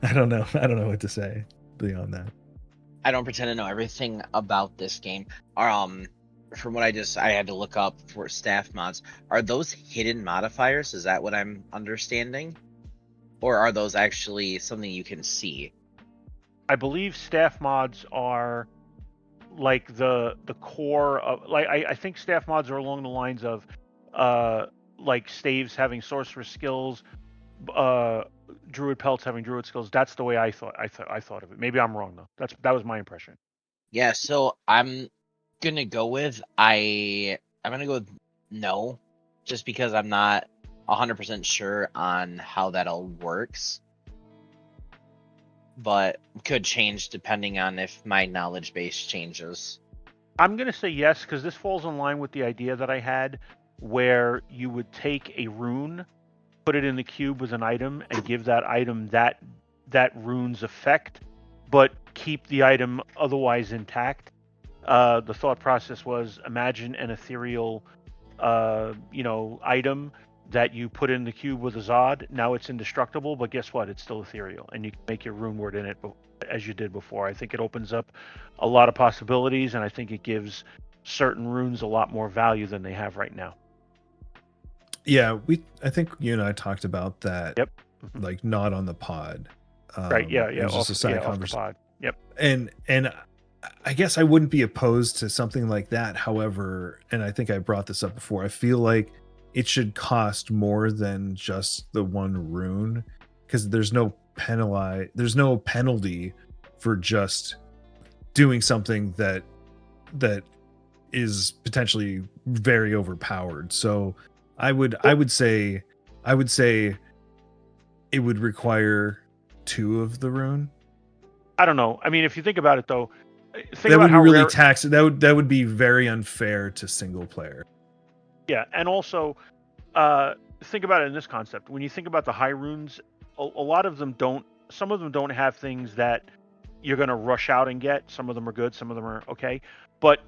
I don't know what to say beyond that. I don't pretend to know everything about this game. From what I had to look up for staff mods. Are those hidden modifiers? Is that what I'm understanding? Or are those actually something you can see? I believe staff mods are like the core of, like, I think staff mods are along the lines of like staves having sorcerer skills, druid pelts having druid skills. That's the way I thought of it. Maybe I'm wrong though. That was my impression. Yeah, so I'm gonna go with I'm I'm gonna go with no, just because I'm not 100% sure on how that all works. But could change depending on if my knowledge base changes. I'm going to say yes, because this falls in line with the idea that I had, where you would take a rune, put it in the cube with an item, and give that item that rune's effect, but keep the item otherwise intact. The thought process was, imagine an ethereal, item that you put in the cube with a Zod. Now it's indestructible, but guess what? It's still ethereal, and you can make your rune word in it as you did before. I think it opens up a lot of possibilities, and I think it gives certain runes a lot more value than they have right now. Yeah, I think you and I talked about that. Yep. Like not on the pod. Right. Yeah. It was just a side off the conversation. pod. Yep. And I guess I wouldn't be opposed to something like that. However, and I think I brought this up before, I feel like it should cost more than just the one rune, because there's no penalty for just doing something that is potentially very overpowered. So I would say it would require 2 of the rune. I don't know. I mean, if you think about it, though, That would be really taxing. That would be very unfair to single player. Yeah, and also think about it in this concept. When you think about the high runes, a lot of them don't. Some of them don't have things that you're going to rush out and get. Some of them are good. Some of them are okay. But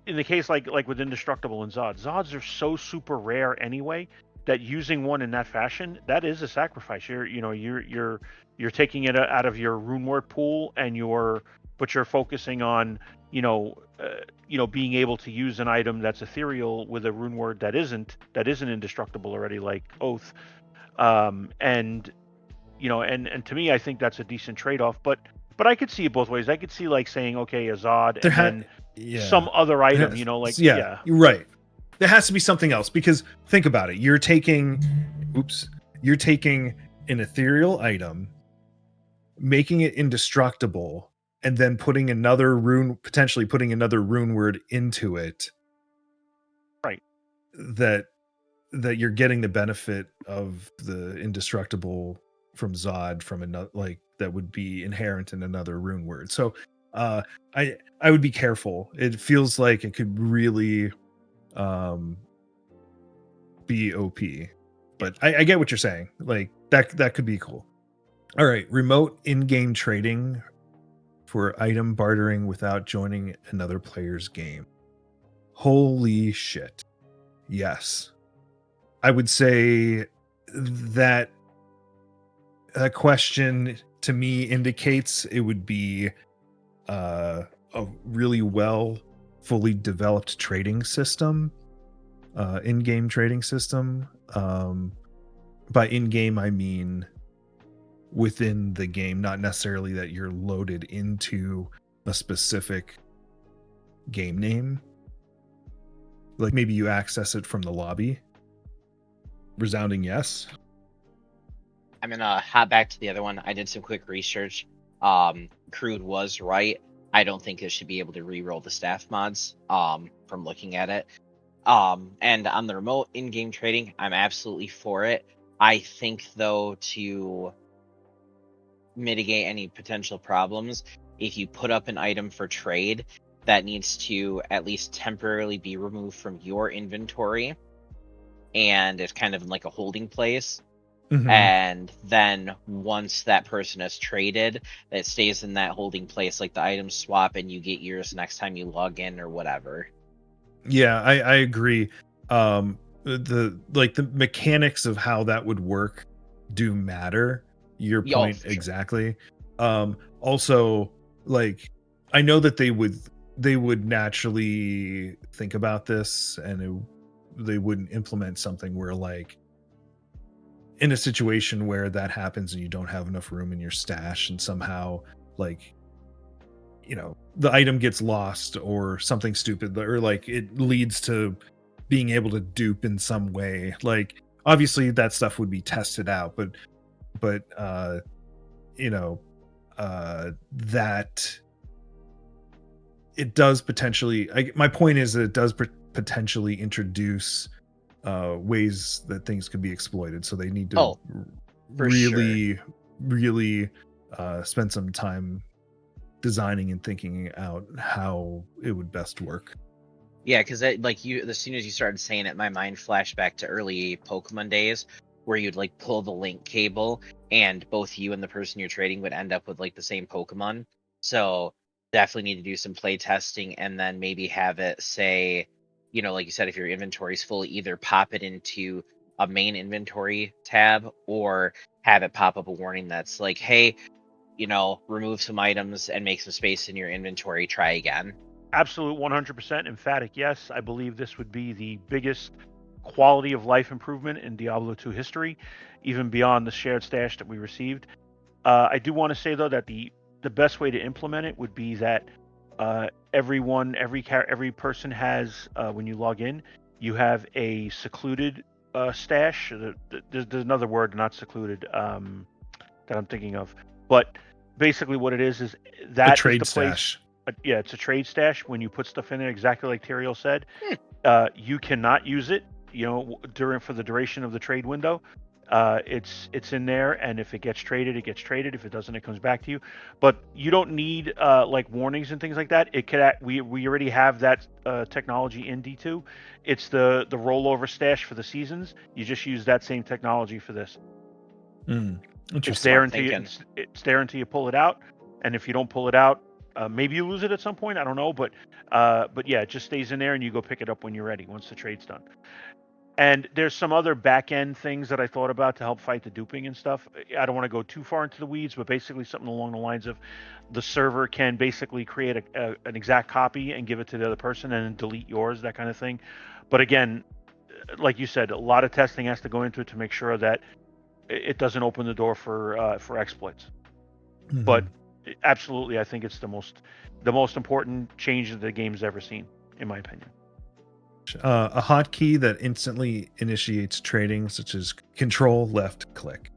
in the case like with Indestructible and Zods are so super rare anyway that using one in that fashion, that is a sacrifice. You're taking it out of your rune word pool, and you're focusing on being able to use an item that's ethereal with a rune word that isn't indestructible already, like Oath. And to me, I think that's a decent trade-off. But I could see it both ways. I could see like saying, okay, a Zod and then some other item, you're right. There has to be something else, because think about it. You're taking an ethereal item, making it indestructible, and then potentially putting another rune word into it. Right. That you're getting the benefit of the indestructible from Zod from another, like that would be inherent in another rune word. So I would be careful. It feels like it could really be OP, but I get what you're saying. Like that could be cool. All right, remote in-game trading for item bartering without joining another player's game. Holy shit. Yes. I would say that a question to me indicates it would be a really fully developed trading system, in-game trading system. By in-game, I mean within the game, not necessarily that you're loaded into a specific game name. Like maybe you access it from the lobby. Resounding yes. I'm gonna hop back to the other one. I did some quick research. Crude was right. I don't think it should be able to re-roll the staff mods from looking at it. And on the remote in-game trading, I'm absolutely for it. I think, though, to mitigate any potential problems, if you put up an item for trade, that needs to at least temporarily be removed from your inventory, and it's kind of like a holding place. Mm-hmm. And then once that person has traded, it stays in that holding place, like the items swap and you get yours next time you log in or whatever. Yeah, I agree. The mechanics of how that would work do matter. Your point, sure. Exactly. Also, like, I know that they would naturally think about this, and they wouldn't implement something where, like, in a situation where that happens and you don't have enough room in your stash, and somehow, like, the item gets lost or something stupid, or like it leads to being able to dupe in some way. Like, obviously that stuff would be tested out, but that it does potentially, my point is that it does potentially introduce ways that things could be exploited. So they need to Oh, for really, really spend some time designing and thinking out how it would best work. Yeah, because like you, as soon as you started saying it, my mind flashed back to early Pokemon days, where you'd like pull the link cable, and both you and the person you're trading would end up with like the same Pokemon. So definitely need to do some play testing, and then maybe have it say, like you said, if your inventory's full, either pop it into a main inventory tab, or have it pop up a warning that's like, hey, remove some items and make some space in your inventory. Try again. Absolute 100% emphatic yes. I believe this would be the biggest quality of life improvement in Diablo II history, even beyond the shared stash that we received. I do want to say though that the best way to implement it would be that every person has when you log in, you have a secluded stash. There's another word, not secluded, that I'm thinking of, but basically what it is A that trade is the place. stash. Yeah, it's a trade stash. When you put stuff in there, exactly like Tyrael said, you cannot use it. For the duration of the trade window. It's in there, and if it gets traded, it gets traded. If it doesn't, it comes back to you. But you don't need like warnings and things like that. We already have that technology in D2. It's the rollover stash for the seasons. You just use that same technology for this. It's there Smart until thinking. it's there until you pull it out, and if you don't pull it out, maybe you lose it at some point. I don't know, but yeah, it just stays in there, and you go pick it up when you're ready once the trade's done. And there's some other back end things that I thought about to help fight the duping and stuff. I don't want to go too far into the weeds, but basically something along the lines of the server can basically create an exact copy and give it to the other person and then delete yours, that kind of thing. But again, like you said, a lot of testing has to go into it to make sure that it doesn't open the door for exploits. Mhm. But absolutely, I think it's the most important change that the game's ever seen, in my opinion. A hotkey that instantly initiates trading, such as Control left click.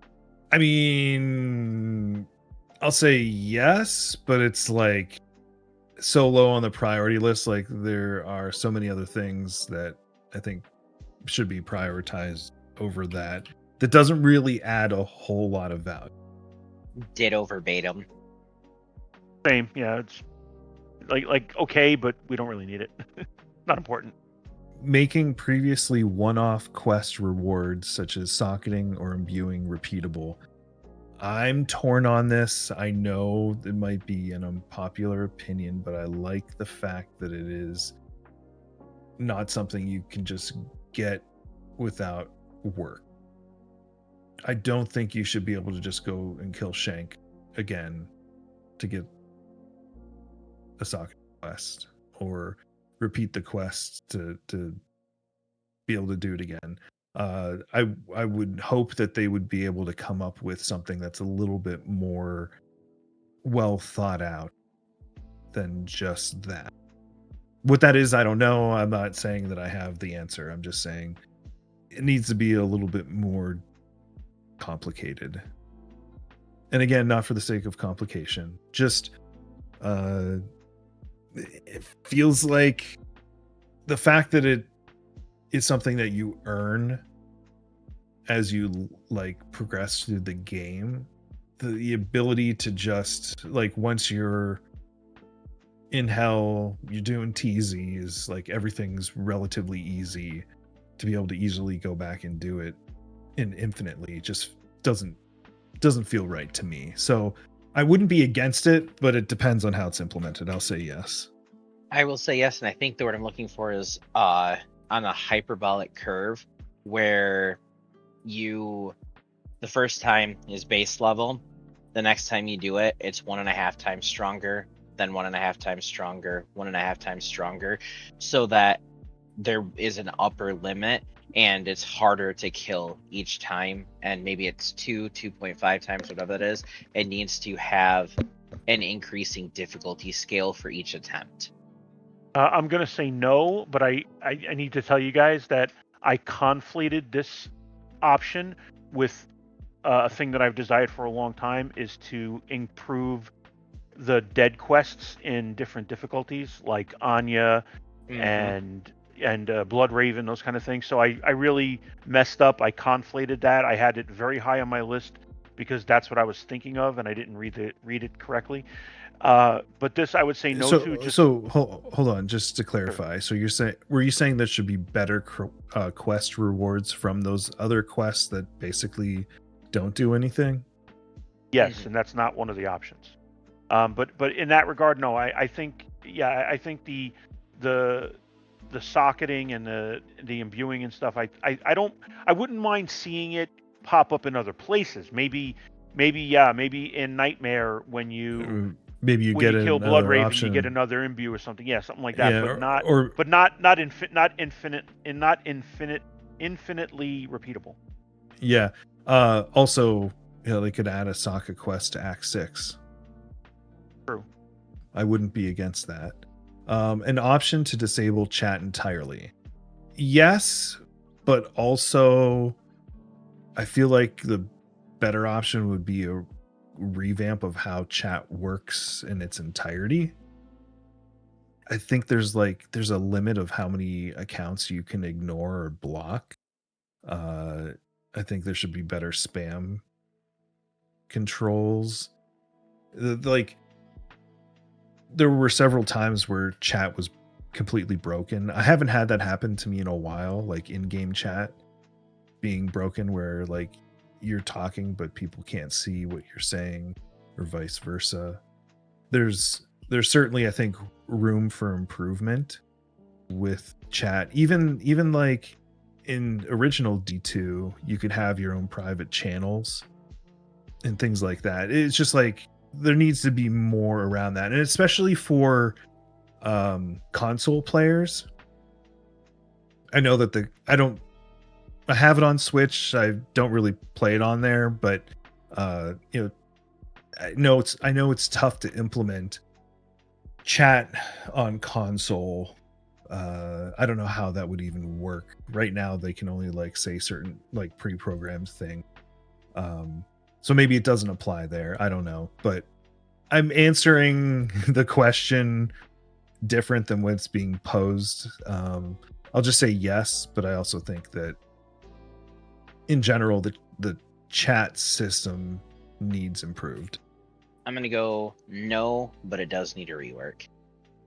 I mean, I'll say yes, but it's like so low on the priority list. Like there are so many other things that I think should be prioritized over that. That doesn't really add a whole lot of value. Ditto verbatim. Same, yeah. It's like okay, but we don't really need it. Not important. Making previously one-off quest rewards such as socketing or imbuing repeatable. I'm torn on this. I know it might be an unpopular opinion, but I like the fact that it is not something you can just get without work. I don't think you should be able to just go and kill Shank again to get a socket quest, or repeat the quest to be able to do it again. I would hope that they would be able to come up with something that's a little bit more well thought out than just that. What that is, I don't know. I'm not saying that I have the answer. I'm just saying it needs to be a little bit more complicated. And again, not for the sake of complication. Just it feels like the fact that it is something that you earn as you like progress through the game, the ability to just like once you're in hell, you're doing TZs, like everything's relatively easy, to be able to easily go back and do it infinitely just doesn't feel right to me. So I wouldn't be against it, but it depends on how it's implemented. I'll say yes. I will say yes, and I think the word I'm looking for is on a hyperbolic curve, where the first time is base level, the next time you do it, it's 1.5 times stronger, then 1.5 times stronger, 1.5 times stronger, so that there is an upper limit and it's harder to kill each time, and maybe it's 2.5 times, whatever it is. It needs to have an increasing difficulty scale for each attempt. I'm gonna say no, but I need to tell you guys that I conflated this option with a thing that I've desired for a long time, is to improve the dead quests in different difficulties, like Anya and Blood Raven, those kind of things. So I really messed up. I conflated that. I had it very high on my list because that's what I was thinking of, and I didn't read it correctly. But this I would say no to. Just Hold on, just to clarify. So were you saying there should be better quest rewards from those other quests that basically don't do anything? yes, and that's not one of the options. But in that regard, no. I think the socketing and the imbuing and stuff. I wouldn't mind seeing it pop up in other places. Maybe in Nightmare when you kill Blood Raven, option. you get another imbue or something. Yeah, something like that. Yeah, but not infinitely repeatable. Yeah. Also, they could add a Sokka quest to Act 6. True. I wouldn't be against that. An option to disable chat entirely. Yes, but also I feel like the better option would be a revamp of how chat works in its entirety. I think there's a limit of how many accounts you can ignore or block. I think there should be better spam controls. There were several times where chat was completely broken. I haven't had that happen to me in a while, like in-game chat being broken where you're talking but people can't see what you're saying or vice versa. There's certainly, I think, room for improvement with chat. Even in original D2, you could have your own private channels and things like that. It's just there needs to be more around that, and especially for console players. I know that I have it on Switch. I don't really play it on there, but I know it's tough to implement chat on console. I don't know how that would even work. Right now they can only say certain pre-programmed thing. So maybe it doesn't apply there. I don't know, but I'm answering the question different than what's being posed. I'll just say yes, but I also think that in general the chat system needs improved. I'm going to go no, but it does need a rework.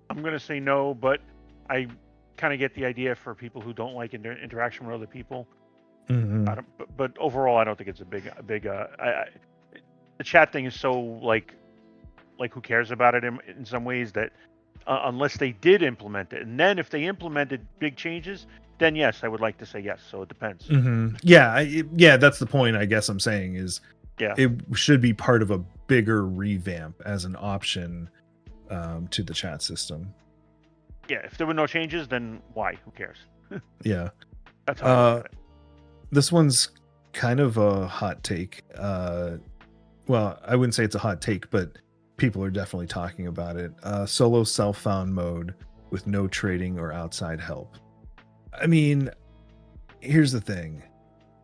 I'm going to say no, but I kind of get the idea for people who don't like interaction with other people. Mm-hmm. But overall, I don't think it's a big. The chat thing is so who cares about it in some ways that unless they did implement it, and then if they implemented big changes, then yes, I would like to say yes. So it depends. Mm-hmm. Yeah, that's the point. I guess I'm saying is, it should be part of a bigger revamp as an option to the chat system. Yeah, if there were no changes, then why? Who cares? Yeah, that's how I look at it. This one's kind of a hot take. Well, I wouldn't say it's a hot take, but people are definitely talking about it. Solo self-found mode with no trading or outside help. I mean, here's the thing.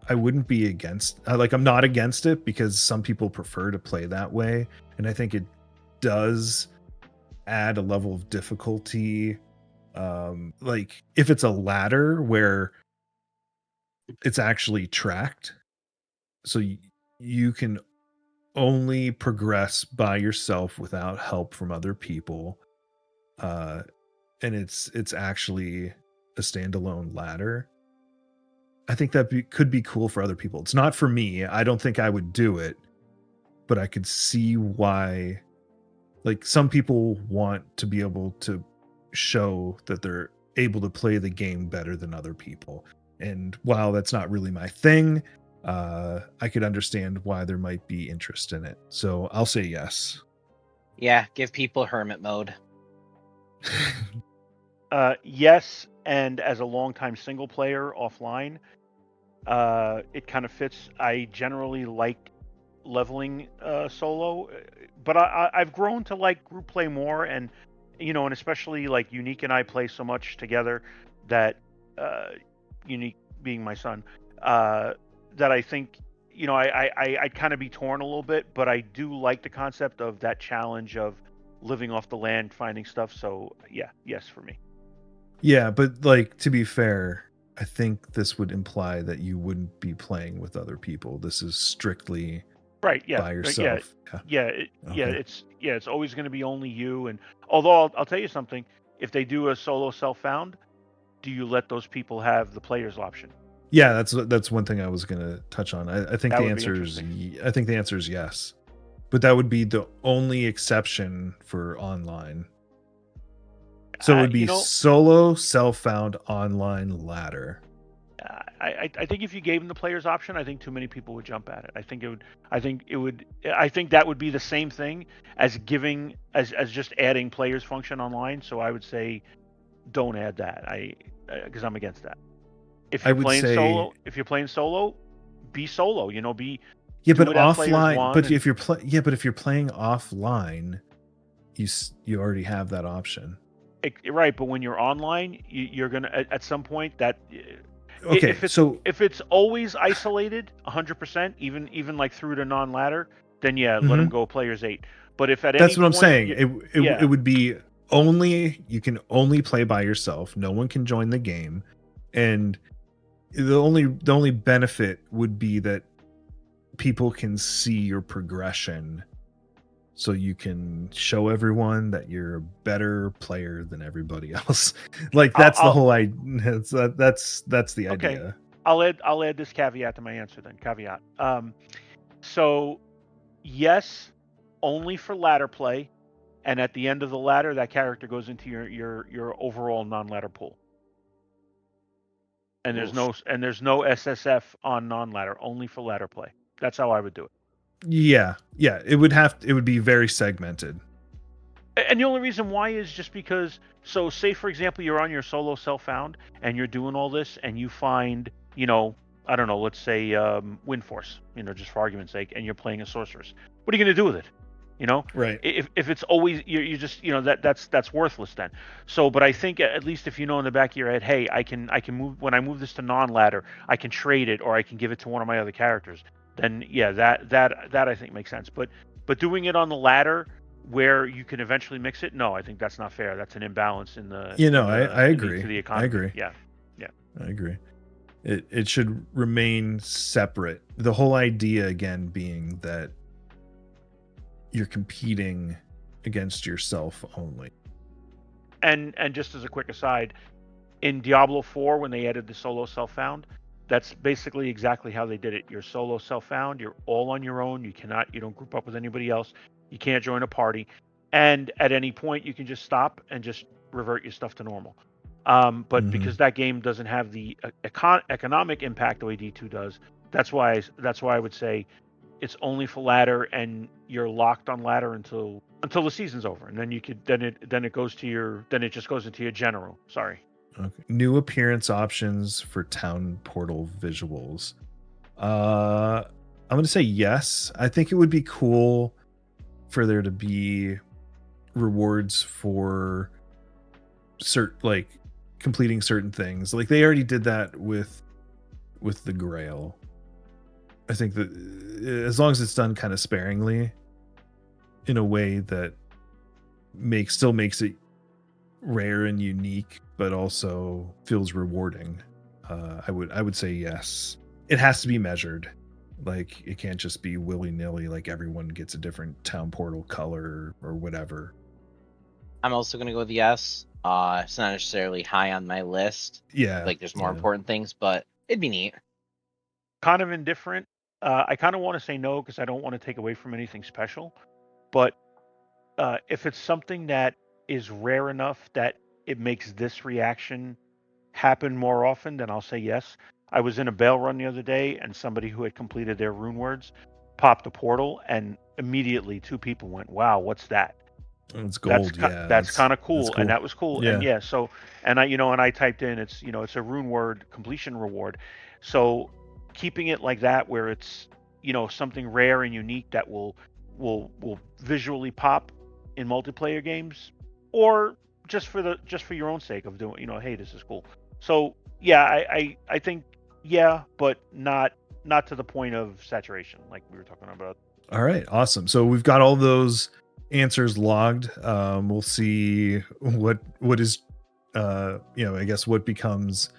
I wouldn't be against, I'm not against it because some people prefer to play that way. And I think it does add a level of difficulty. If it's a ladder where it's actually tracked, so you can only progress by yourself without help from other people, and it's actually a standalone ladder. I think that could be cool for other people. It's not for me. I don't think I would do it, but I could see why. Some people want to be able to show that they're able to play the game better than other people. And while that's not really my thing, I could understand why there might be interest in it. So I'll say yes. Yeah, give people hermit mode. Yes, and as a longtime single player offline, it kind of fits. I generally like leveling solo, but I've grown to like group play more, and and especially Unique and I play so much together that Unique being my son, that I think I'd kind of be torn a little bit, but I do like the concept of that challenge of living off the land, finding stuff. So yeah, yes for me. Yeah, but like to be fair, I think this would imply that you wouldn't be playing with other people. This is strictly Right. Yeah. by Yeah. yourself. Yeah. Yeah. Okay. It's always going to be only you. And although I'll tell you something, if they do a solo self-found, do you let those people have the players option? Yeah, that's one thing I was gonna touch on. I think That the would be answer is interesting. I think the answer is yes, but that would be the only exception for online. So it would be You know, solo, self-found, online, ladder. I think if you gave them the players option, I think too many people would jump at it. I think it would. I think it would. I think that would be the same thing as giving as just adding players function online. So I would say don't add that. Because I'm against that. If I you're would playing say solo, be solo. You know, yeah, but do it at players offline. one. But if you're but if you're playing offline, you already have that option. Right, but when you're online, you're gonna at some point that Okay, so if it's always isolated 100%, even like through to non-ladder, then yeah, let them mhm, go players 8. But if at any that's what I'm point, saying. It yeah, would be only you can only play by yourself. No one can join the game, and the only benefit would be that people can see your progression, so you can show everyone that you're a better player than everybody else. Like that's the I'll whole idea. That's the okay, idea. I'll add this caveat to my answer then. Caveat. So yes, only for ladder play, and at the end of the ladder, that character goes into your overall non-ladder pool. And Oof. there's no SSF on non-ladder, only for ladder play. That's how I would do it. Yeah, it would be very segmented. And the only reason why is just because, so say for example, you're on your solo self-found and you're doing all this and you find, I don't know, let's say Wind Force, just for argument's sake, and you're playing a sorceress. What are you going to do with it? Right. If it's always you just that's worthless then. So, but I think at least if you know in the back of your head, hey, I can move when I move this to non-ladder, I can trade it or I can give it to one of my other characters. Then yeah, that I think makes sense. But doing it on the ladder where you can eventually mix it, no, I think that's not fair. That's an imbalance in the I agree. to the I economy. agree. Yeah. I agree. It should remain separate. The whole idea again being that you're competing against yourself only. And just as a quick aside, in Diablo 4 when they added the solo self-found, that's basically exactly how they did it. You're solo self-found, you're all on your own, you don't group up with anybody else, you can't join a party, and at any point you can just stop and just revert your stuff to normal. But Mm-hmm. because that game doesn't have the economic impact the way D2 does, that's why I would say it's only for ladder, and you're locked on ladder until the season's over, and then it just goes into your general. Sorry. Okay. New appearance options for town portal visuals. I'm gonna say yes. I think it would be cool for there to be rewards for like completing certain things. Like they already did that with the Grail. I think that as long as it's done kind of sparingly, in a way that still makes it rare and unique, but also feels rewarding. I would say yes. It has to be measured. Like it can't just be willy nilly. Like everyone gets a different town portal color or whatever. I'm also gonna go with yes. It's not necessarily high on my list. Yeah. Like there's more important things, but it'd be neat. Kind of indifferent. I kind of want to say no because I don't want to take away from anything special. But if it's something that is rare enough that it makes this reaction happen more often, then I'll say yes. I was in a bail run the other day, and somebody who had completed their rune words popped a portal, and immediately 2 people went, "Wow, what's that?" It's gold. Yeah. That's kind of That's cool, cool. and that was cool. And Yeah. yeah, so and I typed in it's a rune word completion reward. So keeping it like that where it's something rare and unique that will visually pop in multiplayer games, or just for your own sake of doing, hey, this is cool. So yeah, I think yeah, but not to the point of saturation like we were talking about. All right. Awesome. So we've got all those answers logged. We'll see what is I guess what becomes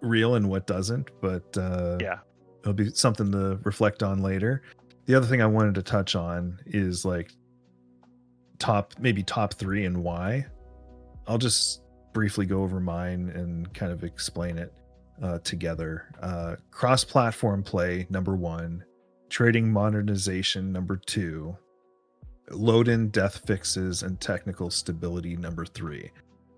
real and what doesn't, but Yeah. it'll be something to reflect on later. The other thing I wanted to touch on is like top 3 and why. I'll just briefly go over mine and kind of explain it together. Cross-platform play, number 1. Trading modernization, number 2. Load-in death fixes and technical stability, number 3.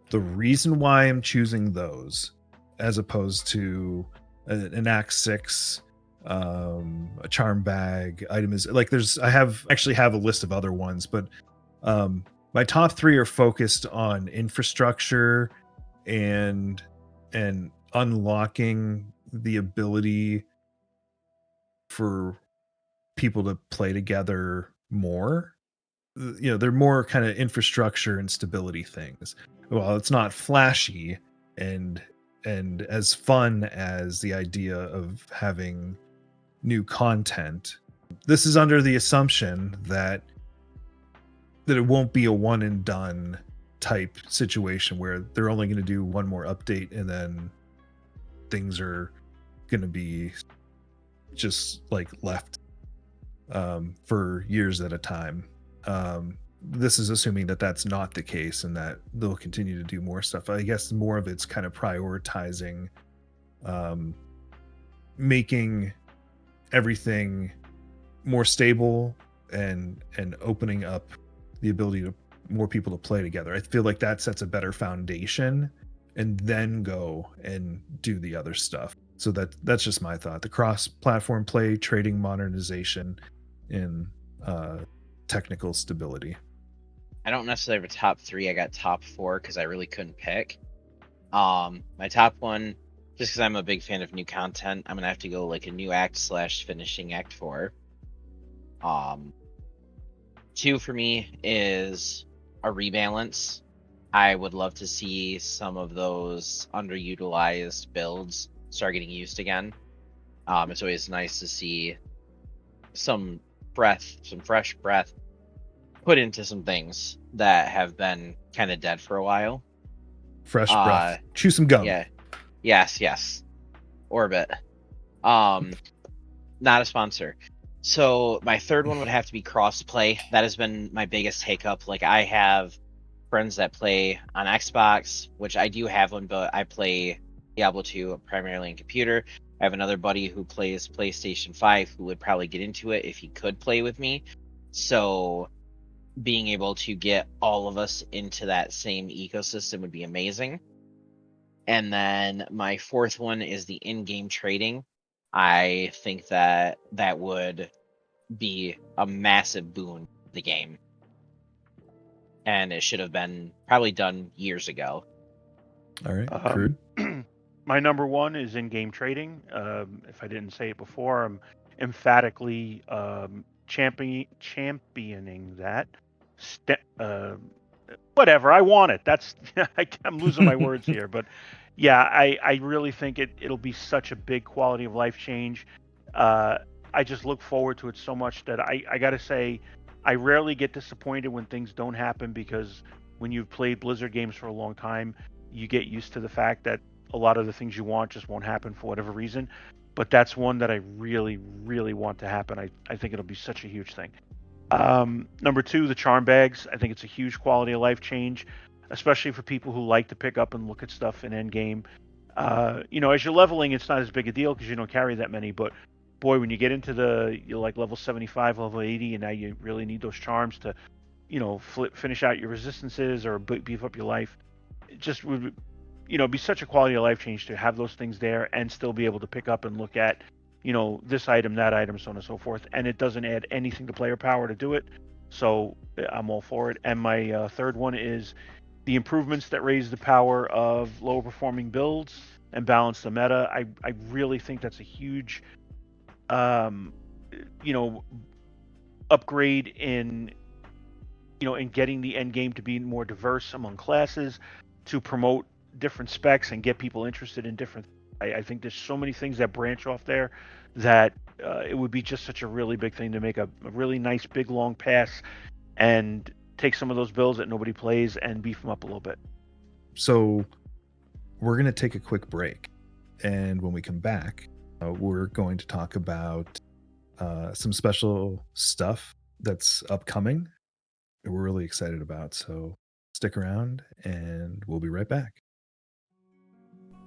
The reason why I'm choosing those as opposed to an Act 6, a charm bag item is like I actually have a list of other ones, but my top 3 are focused on infrastructure and unlocking the ability for people to play together more. They're more kind of infrastructure and stability things. Well, it's not flashy and as fun as the idea of having new content. This is under the assumption that it won't be a one and done type situation where they're only going to do one more update and then things are going to be just like left for years at a time. This is assuming that that's not the case and that they'll continue to do more stuff. I guess more of it's kind of prioritizing making everything more stable and opening up the ability to more people to play together. I feel like that sets a better foundation and then go and do the other stuff. So that's just my thought. The cross-platform play, trading modernization, and technical stability. I don't necessarily have a top 3. I got top 4 because I really couldn't pick. My top 1, just because I'm a big fan of new content, I'm gonna have to go like a new act / finishing Act 4. 2 for me is a rebalance. I would love to see some of those underutilized builds start getting used again. It's always nice to see some fresh breath put into some things that have been kind of dead for a while. Fresh breath. Chew some gum. Yeah. Yes. Orbit. Not a sponsor. So my third one would have to be crossplay. That has been my biggest hiccup. Like I have friends that play on Xbox, which I do have one, but I play Diablo II primarily on computer. I have another buddy who plays PlayStation 5 who would probably get into it if he could play with me. So being able to get all of us into that same ecosystem would be amazing. And then my fourth one is the in-game trading. I think that would be a massive boon to the game. And it should have been probably done years ago. All right, Crude. My number 1 is in-game trading. If I didn't say it before, I'm emphatically championing that. Whatever, I want it. That's I'm losing my words here, but yeah, I really think it'll be such a big quality of life change. I just look forward to it so much that I gotta say, I rarely get disappointed when things don't happen, because when you've played Blizzard games for a long time, you get used to the fact that a lot of the things you want just won't happen for whatever reason. But that's one that I really, really want to happen. I think it'll be such a huge thing. Number 2, the charm bags. I think it's a huge quality of life change, especially for people who like to pick up and look at stuff in endgame. As you're leveling, it's not as big a deal because you don't carry that many. But boy, when you get into you're like level 75, level 80, and now you really need those charms to, finish out your resistances or beef up your life. It just would, be such a quality of life change to have those things there and still be able to pick up and look at, this item, that item, so on and so forth. And it doesn't add anything to player power to do it. So I'm all for it. And my third one is the improvements that raise the power of lower performing builds and balance the meta. I really think that's a huge, upgrade in getting the end game to be more diverse among classes, to promote different specs and get people interested in different. I think there's so many things that branch off there that it would be just such a really big thing to make a really nice big long pass and take some of those builds that nobody plays and beef them up a little bit. So we're going to take a quick break. And when we come back, we're going to talk about some special stuff that's upcoming that we're really excited about. So stick around and we'll be right back.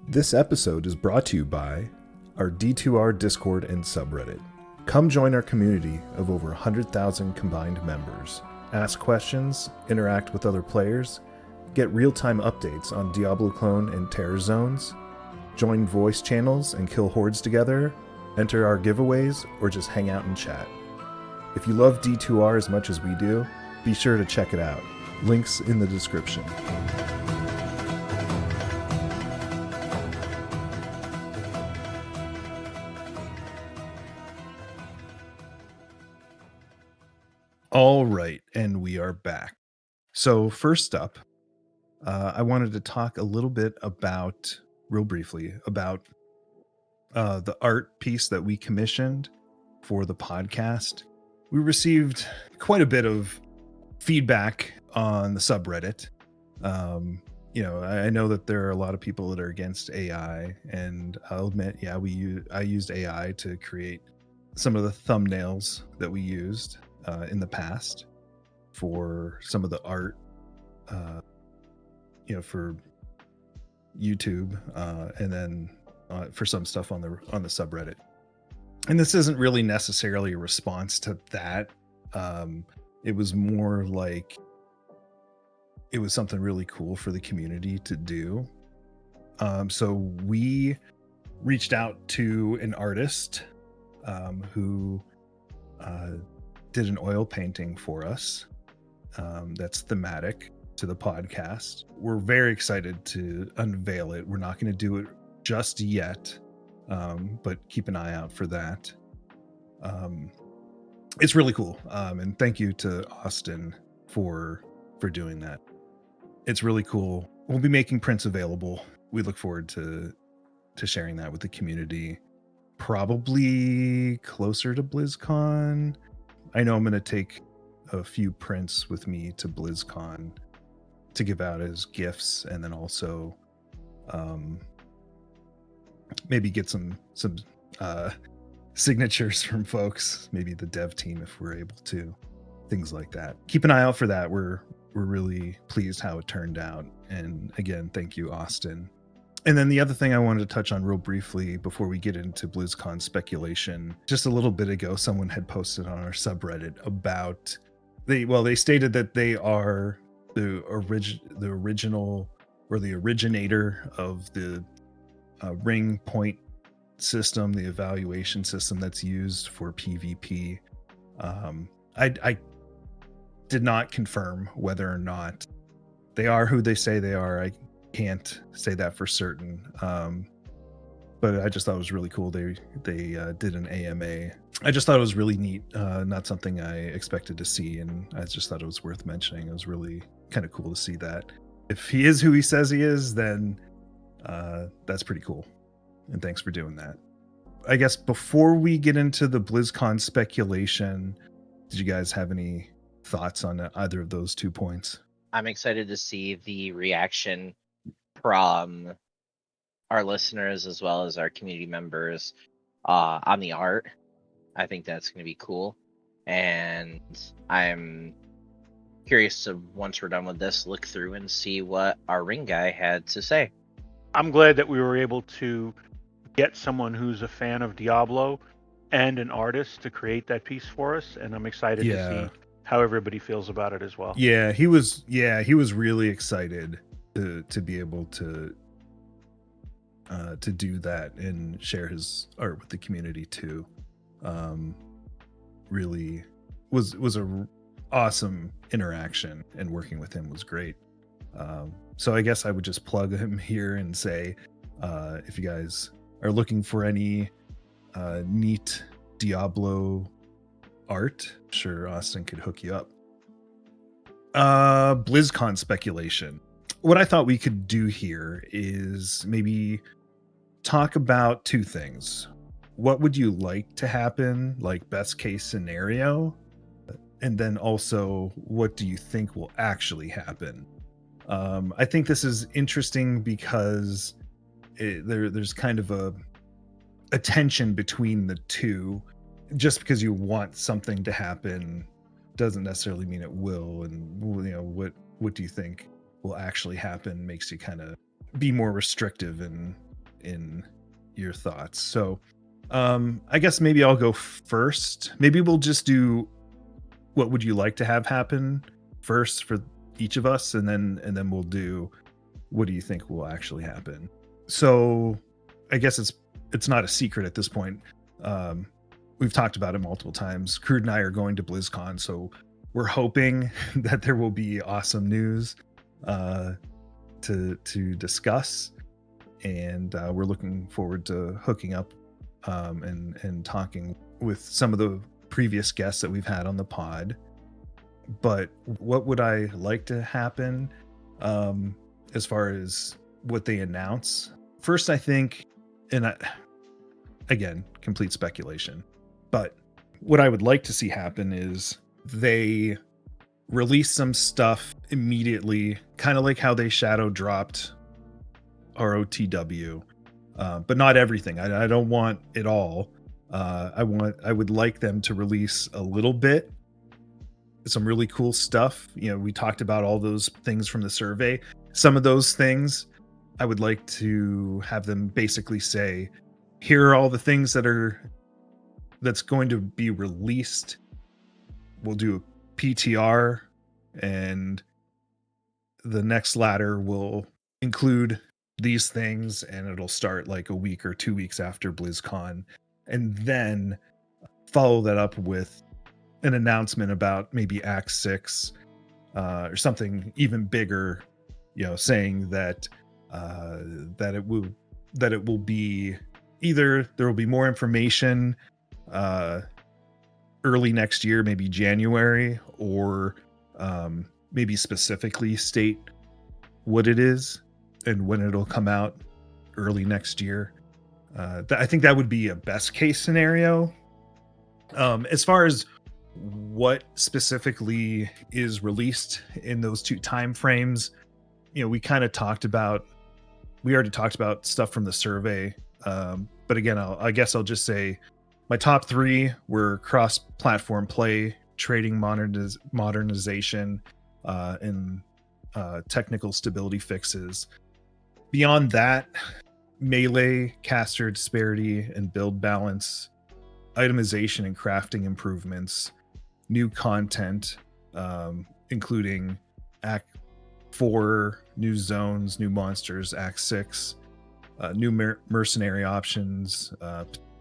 This episode is brought to you by our D2R Discord and subreddit. Come join our community of over 100,000 combined members. Ask questions, interact with other players, get real-time updates on Diablo Clone and Terror Zones, join voice channels and kill hordes together, enter our giveaways, or just hang out and chat. If you love D2R as much as we do, be sure to check it out. Links in the description. All right, and we are back. So first up, I wanted to talk a little bit about, real briefly, about the art piece that we commissioned for the podcast. We received quite a bit of feedback on the subreddit. I know that there are a lot of people that are against AI, and I'll admit, I used AI to create some of the thumbnails that we used in the past for some of the art, for YouTube, and then for some stuff on the subreddit. And this isn't really necessarily a response to that. It was more like it was something really cool for the community to do. So we reached out to an artist who did an oil painting for us that's thematic to the podcast. We're very excited to unveil it. We're not going to do it just yet, but keep an eye out for that. It's really cool, and thank you to Austin for doing that. It's really cool. We'll be making prints available. We look forward to sharing that with the community, probably closer to BlizzCon. I know I'm going to take a few prints with me to BlizzCon to give out as gifts, and then also maybe get some signatures from folks, maybe the dev team if we're able to, things like that. Keep an eye out for that. We're really pleased how it turned out, and again, thank you, Austin. And then the other thing I wanted to touch on real briefly before we get into BlizzCon speculation, just a little bit ago, someone had posted on our subreddit about they stated that they are the original or the originator of the ring point system, the evaluation system that's used for PvP. I did not confirm whether or not they are who they say they are. I can't say that for certain, but I just thought it was really cool. They did an AMA. I just thought it was really neat. Not something I expected to see, and I just thought it was worth mentioning. It was really kind of cool to see that. If he is who he says he is, then that's pretty cool. And thanks for doing that. I guess before we get into the BlizzCon speculation, did you guys have any thoughts on either of those 2 points? I'm excited to see the reaction from our listeners as well as our community members on the art. I think that's going to be cool. And I'm curious to, once we're done with this, look through and see what our ring guy had to say. I'm glad that we were able to get someone who's a fan of Diablo and an artist to create that piece for us, and I'm excited to see how everybody feels about it as well. Yeah, he was really excited to be able to do that and share his art with the community too. Really was a awesome interaction, and working with him was great. So I guess I would just plug him here and say, if you guys are looking for any neat Diablo art, I'm sure Austin could hook you up. BlizzCon speculation. What I thought we could do here is maybe talk about 2 things. What would you like to happen, like best case scenario? And then also, what do you think will actually happen? I think this is interesting because there's kind of a tension between the two. Just because you want something to happen doesn't necessarily mean it will. And what do you think will actually happen makes you kind of be more restrictive in your thoughts. So I guess maybe I'll go first. Maybe we'll just do what would you like to have happen first for each of us, and then we'll do what do you think will actually happen. So I guess it's not a secret at this point. We've talked about it multiple times. Crude and I are going to BlizzCon, so we're hoping that there will be awesome news to discuss, and we're looking forward to hooking up and talking with some of the previous guests that we've had on the pod. But what would I like to happen as far as what they announce? First, I think, again, complete speculation, but what I would like to see happen is they release some stuff immediately, kind of like how they shadow dropped ROTW, but not everything. I don't want it all. I would like them to release a little bit, some really cool stuff. We talked about all those things from the survey. Some of those things I would like to have them basically say, here are all the things that's going to be released. We'll do a PTR, and the next ladder will include these things, and it'll start like a week or 2 weeks after BlizzCon, and then follow that up with an announcement about maybe Act 6 or something even bigger, saying that it will be either there will be more information early next year, maybe January, or maybe specifically state what it is and when it'll come out early next year. I think that would be a best case scenario. As far as what specifically is released in those two time frames, we already talked about stuff from the survey. But again, I guess I'll just say my top three were cross-platform play, trading modernization, and technical stability fixes. Beyond that, melee, caster disparity, and build balance, itemization and crafting improvements, new content, including Act 4, new zones, new monsters, Act 6, new mercenary options,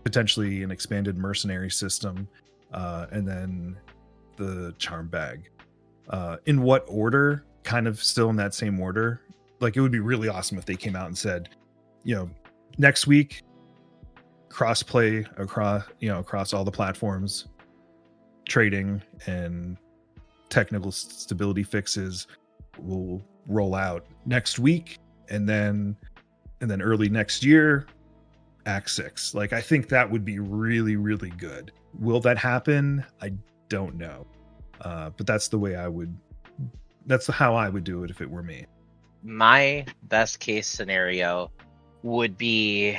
potentially an expanded mercenary system, and then the charm bag. In what order? Kind of still in that same order. Like, it would be really awesome if they came out and said, next week, crossplay across all the platforms, trading and technical stability fixes will roll out next week, and then early next year, Act 6. Like, I think that would be really, really good. Will that happen? I don't know. But that's how I would do it if it were me. My best case scenario would be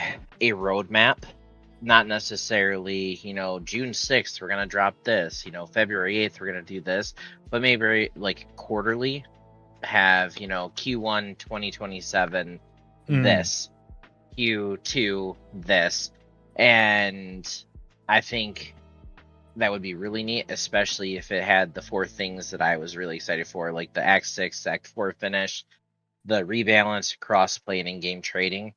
a roadmap. Not necessarily, June 6th, we're going to drop this, February 8th, we're going to do this, but maybe like quarterly have, Q1 2027, this, Q2, this. And I think that would be really neat, especially if it had the 4 things that I was really excited for, like the Act 6, Act 4 finish, the rebalance, crossplay, and in-game trading.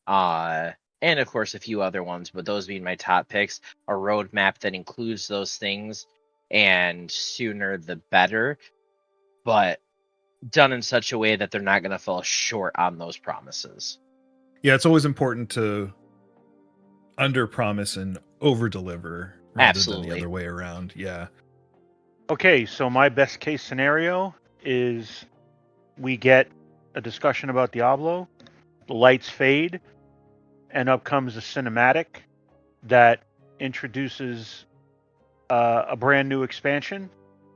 And of course a few other ones, but those being my top picks. A roadmap that includes those things, and sooner the better, but done in such a way that they're not going to fall short on those promises. Yeah, it's always important to under promise and over deliver rather than the other way around. Yeah. Okay, so my best case scenario is we get a discussion about Diablo, the lights fade, and up comes a cinematic that introduces a brand new expansion.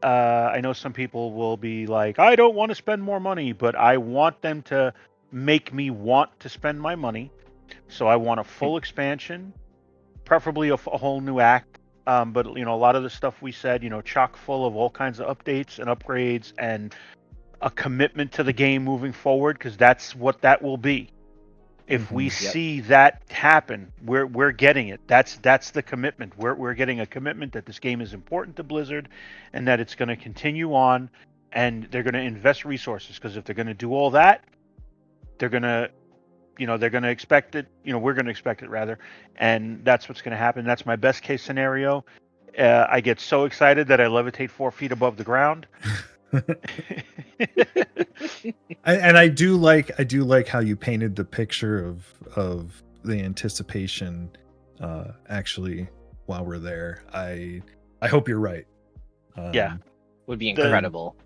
I know some people will be like, I don't want to spend more money, but I want them to make me want to spend my money. So I want a full expansion, preferably a whole new act. But a lot of the stuff we said, chock full of all kinds of updates and upgrades and a commitment to the game moving forward, because that's what that will be. If we see that happen, we're getting it. That's the commitment. We're getting a commitment that this game is important to Blizzard, and that it's going to continue on, and they're going to invest resources. Because if they're going to do all that, they're going to expect it. We're going to expect it rather, and that's what's going to happen. That's my best case scenario. I get so excited that I levitate 4 feet above the ground. I do like how you painted the picture of the anticipation actually while we're there. I hope you're right. Yeah, would be incredible.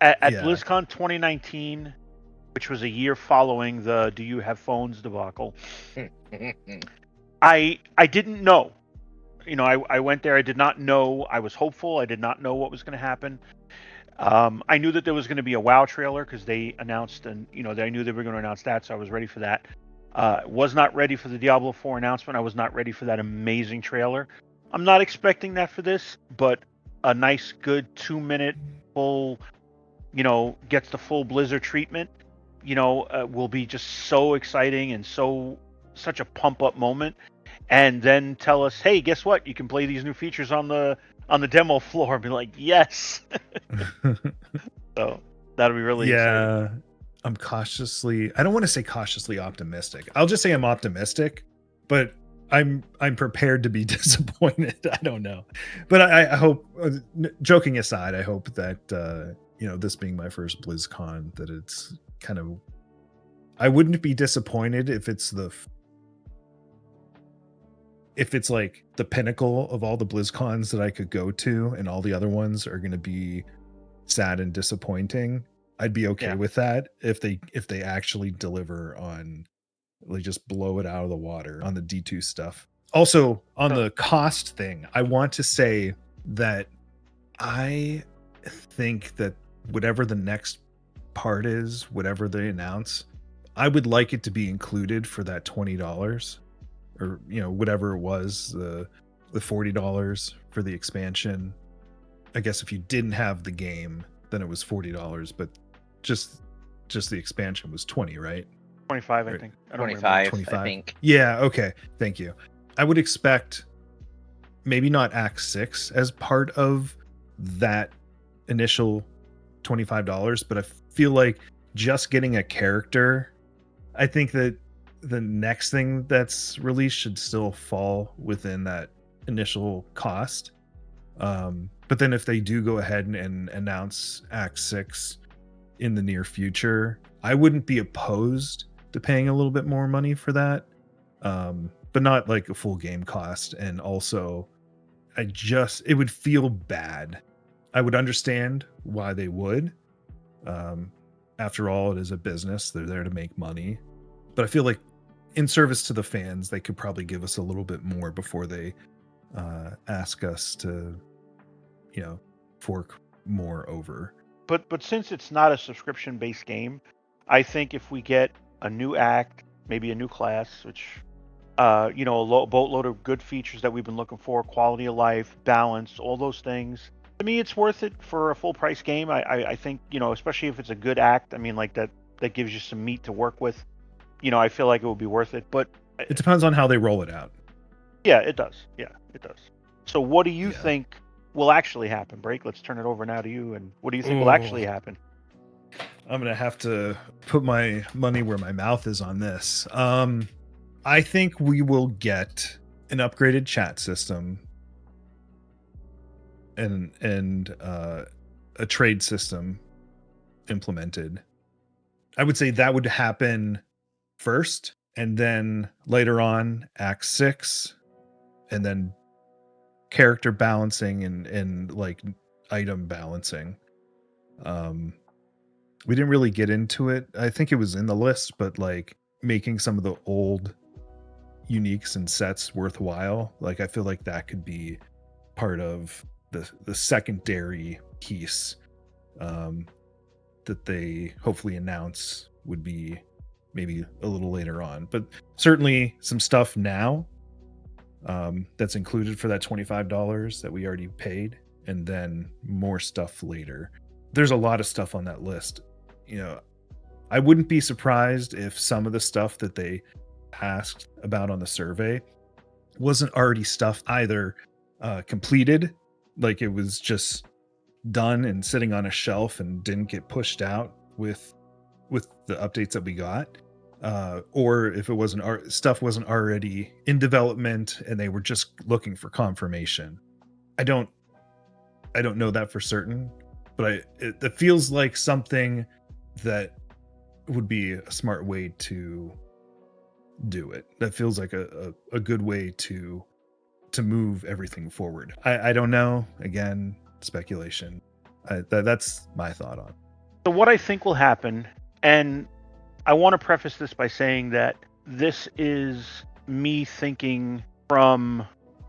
At BlizzCon 2019, which was a year following the "Do You Have Phones" debacle, I didn't know. I went there. I did not know. I was hopeful. I did not know what was going to happen. I knew that there was going to be a WoW trailer because they announced, and I knew they were going to announce that, so I was ready for that. Was not ready for the Diablo IV announcement. I was not ready for that amazing trailer. I'm not expecting that for this, but a nice, good 2-minute full, gets the full Blizzard treatment, will be just so exciting and such a pump up moment. And then tell us, hey, guess what? You can play these new features on the demo floor. And be like, yes. So that'll be really exciting. I'm I don't want to say cautiously optimistic. I'll just say I'm optimistic, but I'm prepared to be disappointed. I don't know, but I hope, joking aside, I hope that this being my first BlizzCon, that it's kind of, I wouldn't be disappointed if it's like the pinnacle of all the BlizzCons that I could go to, and all the other ones are going to be sad and disappointing. I'd be okay with that if they actually deliver on, like, just blow it out of the water on the D2 stuff. Also, on the cost thing, I want to say that I think that whatever the next part is, whatever they announce, I would like it to be included for that $20, or whatever it was, the $40 for the expansion. I guess if you didn't have the game, then it was $40, but just the expansion was 20, right? 25, I think. 25, I think. Yeah, okay. Thank you. I would expect maybe not Act 6 as part of that initial $25, but I feel like just getting a character, I think that the next thing that's released should still fall within that initial cost. But then if they do go ahead and announce Act 6 in the near future, I wouldn't be opposed to paying a little bit more money for that, but not like a full game cost. And also, it would feel bad. I would understand why they would. After all, it is a business. They're there to make money. But I feel like in service to the fans, they could probably give us a little bit more before they ask us to, fork more over. But since it's not a subscription-based game, I think if we get a new act, maybe a new class, which, a boatload of good features that we've been looking for, quality of life, balance, all those things, to me, it's worth it for a full price game. I think, especially if it's a good act. I mean, like that gives you some meat to work with. I feel like it would be worth it. But it depends on how they roll it out. Yeah, it does. Yeah, it does. So what do you think will actually happen? Break, let's turn it over now to you. And what do you think will actually happen? I'm going to have to put my money where my mouth is on this. I think we will get an upgraded chat system and a trade system implemented. I would say that would happen first, and then later on Act 6, and then character balancing and like item balancing. We didn't really get into it. I think it was in the list, but like making some of the old uniques and sets worthwhile. Like I feel like that could be part of the secondary piece that they hopefully announce would be maybe a little later on. But certainly some stuff now that's included for that $25 that we already paid, and then more stuff later. There's a lot of stuff on that list. I wouldn't be surprised if some of the stuff that they asked about on the survey wasn't already stuff either completed, like it was just done and sitting on a shelf and didn't get pushed out with the updates that we got, or if it wasn't stuff wasn't already in development and they were just looking for confirmation. I don't know that for certain, but it feels like something that would be a smart way to do it. That feels like a good way to move everything forward. I don't know. Again, speculation. That's my thought on it. So what I think will happen, and I want to preface this by saying that this is me thinking from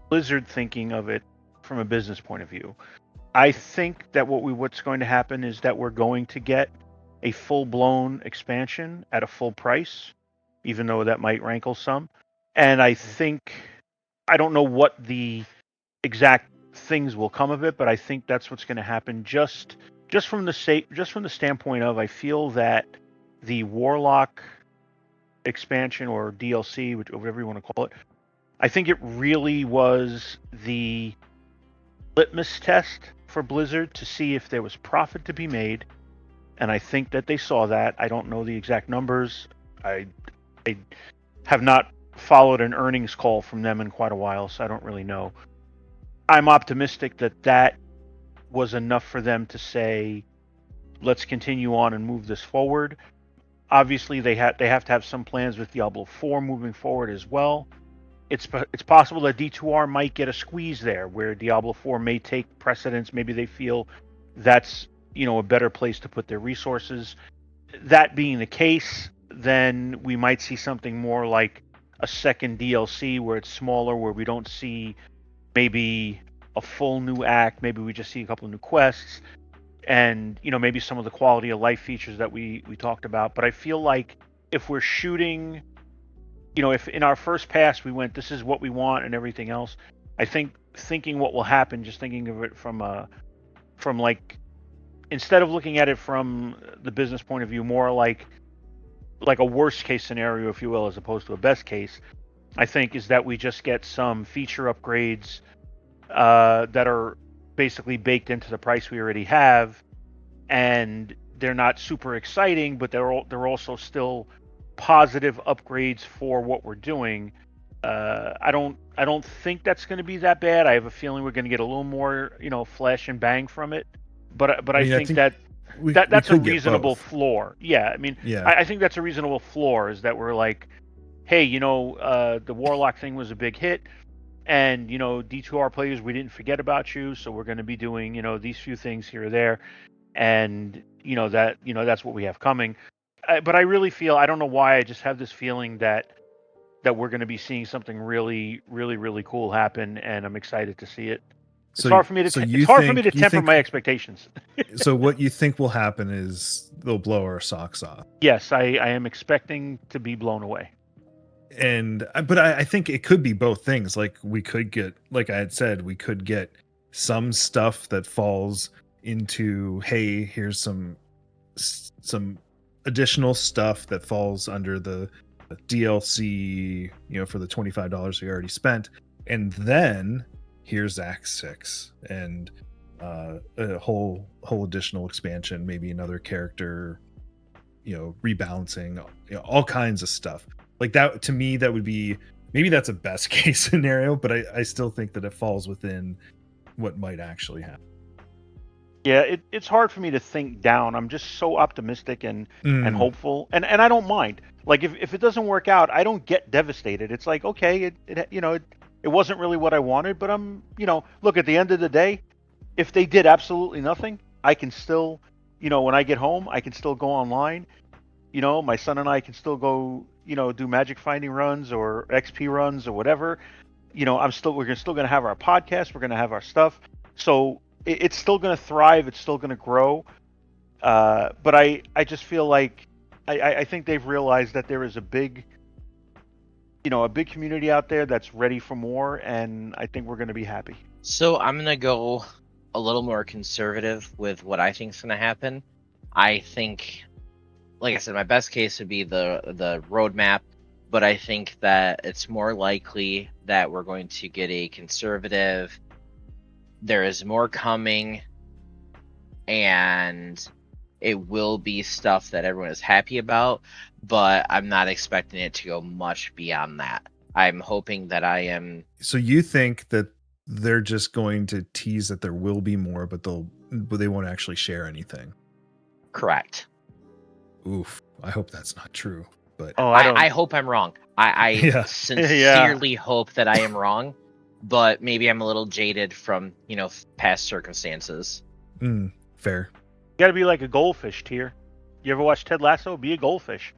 Blizzard thinking of it from a business point of view. I think that what's going to happen is that we're going to get a full-blown expansion at a full price, even though that might rankle some. And I think, I don't know what the exact things will come of it, but I think that's what's going to happen. Just from the standpoint of, I feel that the Warlock expansion or DLC, whatever you want to call it, I think it really was the litmus test for Blizzard to see if there was profit to be made, and I think that they saw that. I don't know the exact numbers. I have not followed an earnings call from them in quite a while, so I don't really know. I'm optimistic that was enough for them to say, let's continue on and move this forward. Obviously, they have to have some plans with Diablo 4 moving forward as well. It's possible that D2R might get a squeeze there, where Diablo 4 may take precedence. Maybe they feel that's a better place to put their resources. That being the case, then we might see something more like a second DLC where it's smaller, where we don't see maybe a full new act. Maybe we just see a couple of new quests, and maybe some of the quality of life features that we talked about. But I feel like if we're shooting, if in our first pass we went, this is what we want and everything else, I think thinking what will happen, just thinking of it from like, instead of looking at it from the business point of view, more like a worst case scenario, if you will, as opposed to a best case, I think is that we just get some feature upgrades that are basically baked into the price we already have, and they're not super exciting, but they're also still positive upgrades for what we're doing. I don't think that's going to be that bad. I have a feeling we're going to get a little more, flash and bang from it. But I think that's a reasonable floor. Yeah, I mean, yeah. I think that's a reasonable floor, is that we're like, hey, the Warlock thing was a big hit, and D2R players, we didn't forget about you, so we're going to be doing these few things here or there, and that's what we have coming. But I really feel, I don't know why, I just have this feeling that we're going to be seeing something really, really, really cool happen, and I'm excited to see it. It's hard for me to temper my expectations. So what you think will happen is they'll blow our socks off? Yes, I am expecting to be blown away. But I think it could be both things. Like, we could get, like I had said, we could get some stuff that falls into, hey, here's some additional stuff that falls under the DLC, for the $25 we already spent, and then here's Act 6 and a whole additional expansion, maybe another character, rebalancing, all kinds of stuff. Like that, to me, that would be, maybe that's a best case scenario, but I still think that it falls within what might actually happen. Yeah, it's hard for me to think down. I'm just so optimistic and hopeful, and I don't mind. Like, if it doesn't work out, I don't get devastated. It's like, okay, it wasn't really what I wanted, but I'm, look, at the end of the day, if they did absolutely nothing, I can still, when I get home, I can still go online. My son and I can still go, do magic finding runs or XP runs or whatever. We're still going to have our podcast. We're going to have our stuff. So it's still going to thrive. It's still going to grow. But I just feel like I think they've realized that there is a big community out there that's ready for more, and I think we're going to be happy. So I'm gonna go a little more conservative with what I think is gonna happen. I think, like I said, my best case would be the roadmap, but I think that it's more likely that we're going to get a conservative. There is more coming, and it will be stuff that everyone is happy about, but I'm not expecting it to go much beyond that. I'm hoping that I am. So you think that they're just going to tease that there will be more, but they won't actually share anything? Correct. Oof. I hope that's not true. But I hope I'm wrong. I Yeah. sincerely hope that I am wrong, but maybe I'm a little jaded from, past circumstances. Fair. You got to be like a goldfish, Tier. You ever watch Ted Lasso? Be a goldfish.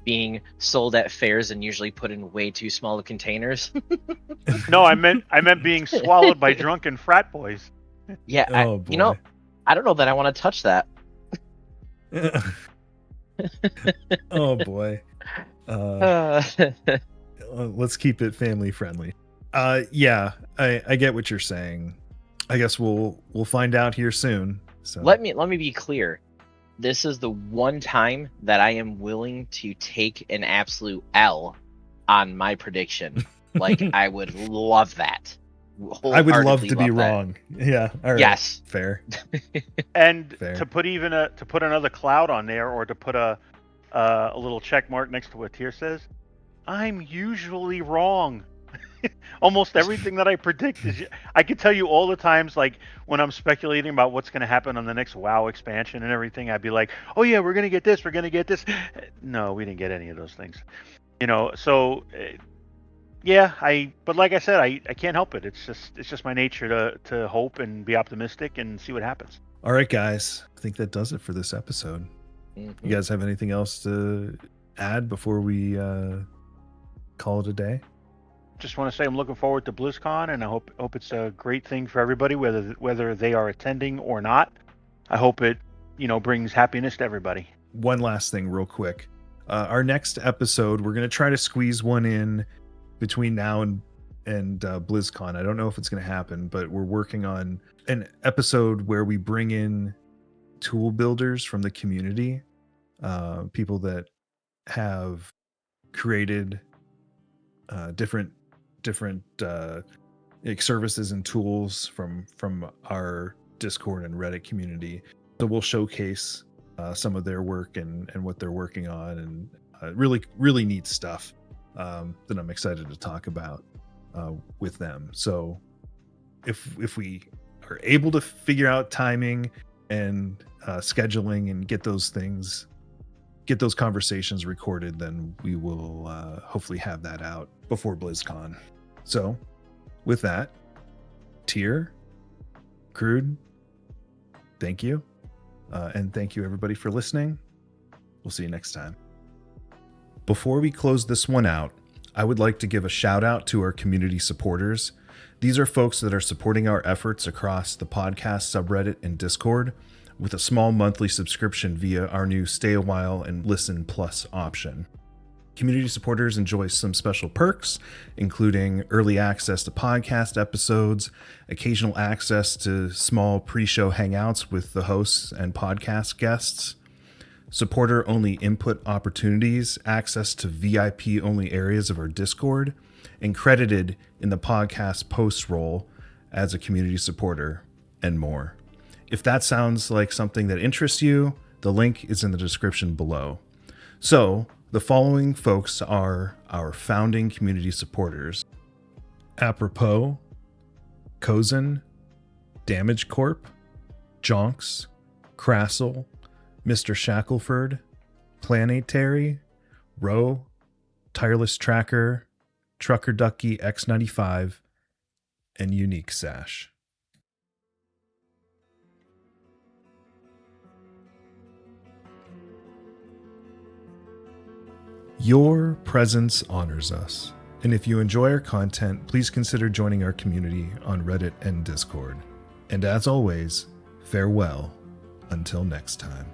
Being sold at fairs and usually put in way too small of containers. No, I meant being swallowed by drunken frat boys. Yeah, Oh, boy. I don't know that I want to touch that. Oh boy. Let's keep it family friendly. Yeah, I get what you're saying. I guess we'll find out here soon. So Let me be clear. This is the one time that I am willing to take an absolute L on my prediction. Like, I would love that. I would love to be that. wrong. Yeah. All right. Yes. Fair. And Fair. to put another cloud on there, or to put a little check mark next to what Tier says, I'm usually wrong. Almost everything that I predict is. I could tell you all the times, like when I'm speculating about what's going to happen on the next WoW expansion and everything, I'd be like, "Oh yeah, we're going to get this. We're going to get this." No, we didn't get any of those things. So yeah, but like I said, I can't help it. It's just my nature to hope and be optimistic and see what happens. All right, guys. I think that does it for this episode. Mm-hmm. You guys have anything else to add before we call it a day? Just want to say I'm looking forward to BlizzCon, and I hope it's a great thing for everybody, whether they are attending or not. I hope it brings happiness to everybody. One last thing real quick. Our next episode, we're going to try to squeeze one in between now and BlizzCon. I don't know if it's going to happen, but we're working on an episode where we bring in tool builders from the community, people that have created different services and tools from our Discord and Reddit community. So we'll showcase some of their work and what they're working on, and really neat stuff that I'm excited to talk about with them. So if we are able to figure out timing and scheduling and get those conversations recorded, then we will hopefully have that out before BlizzCon. So with that, Tier, Crude, thank you. And thank you everybody for listening. We'll see you next time. Before we close this one out, I would like to give a shout out to our community supporters. These are folks that are supporting our efforts across the podcast subreddit and Discord with a small monthly subscription via our new Stay Awhile and Listen Plus option. Community supporters enjoy some special perks, including early access to podcast episodes, occasional access to small pre-show hangouts with the hosts and podcast guests, supporter-only input opportunities, access to VIP-only areas of our Discord, and credited in the podcast post role as a community supporter, and more. If that sounds like something that interests you, the link is in the description below. So, the following folks are our founding community supporters: Apropos, Cozen, Damage Corp, Jonks, Crassel, Mr. Shackelford, Planetary, Roe, Tireless Tracker, Trucker Ducky X95, and Unique Sash. Your presence honors us, and if you enjoy our content, please consider joining our community on Reddit and Discord. And as always, farewell until next time.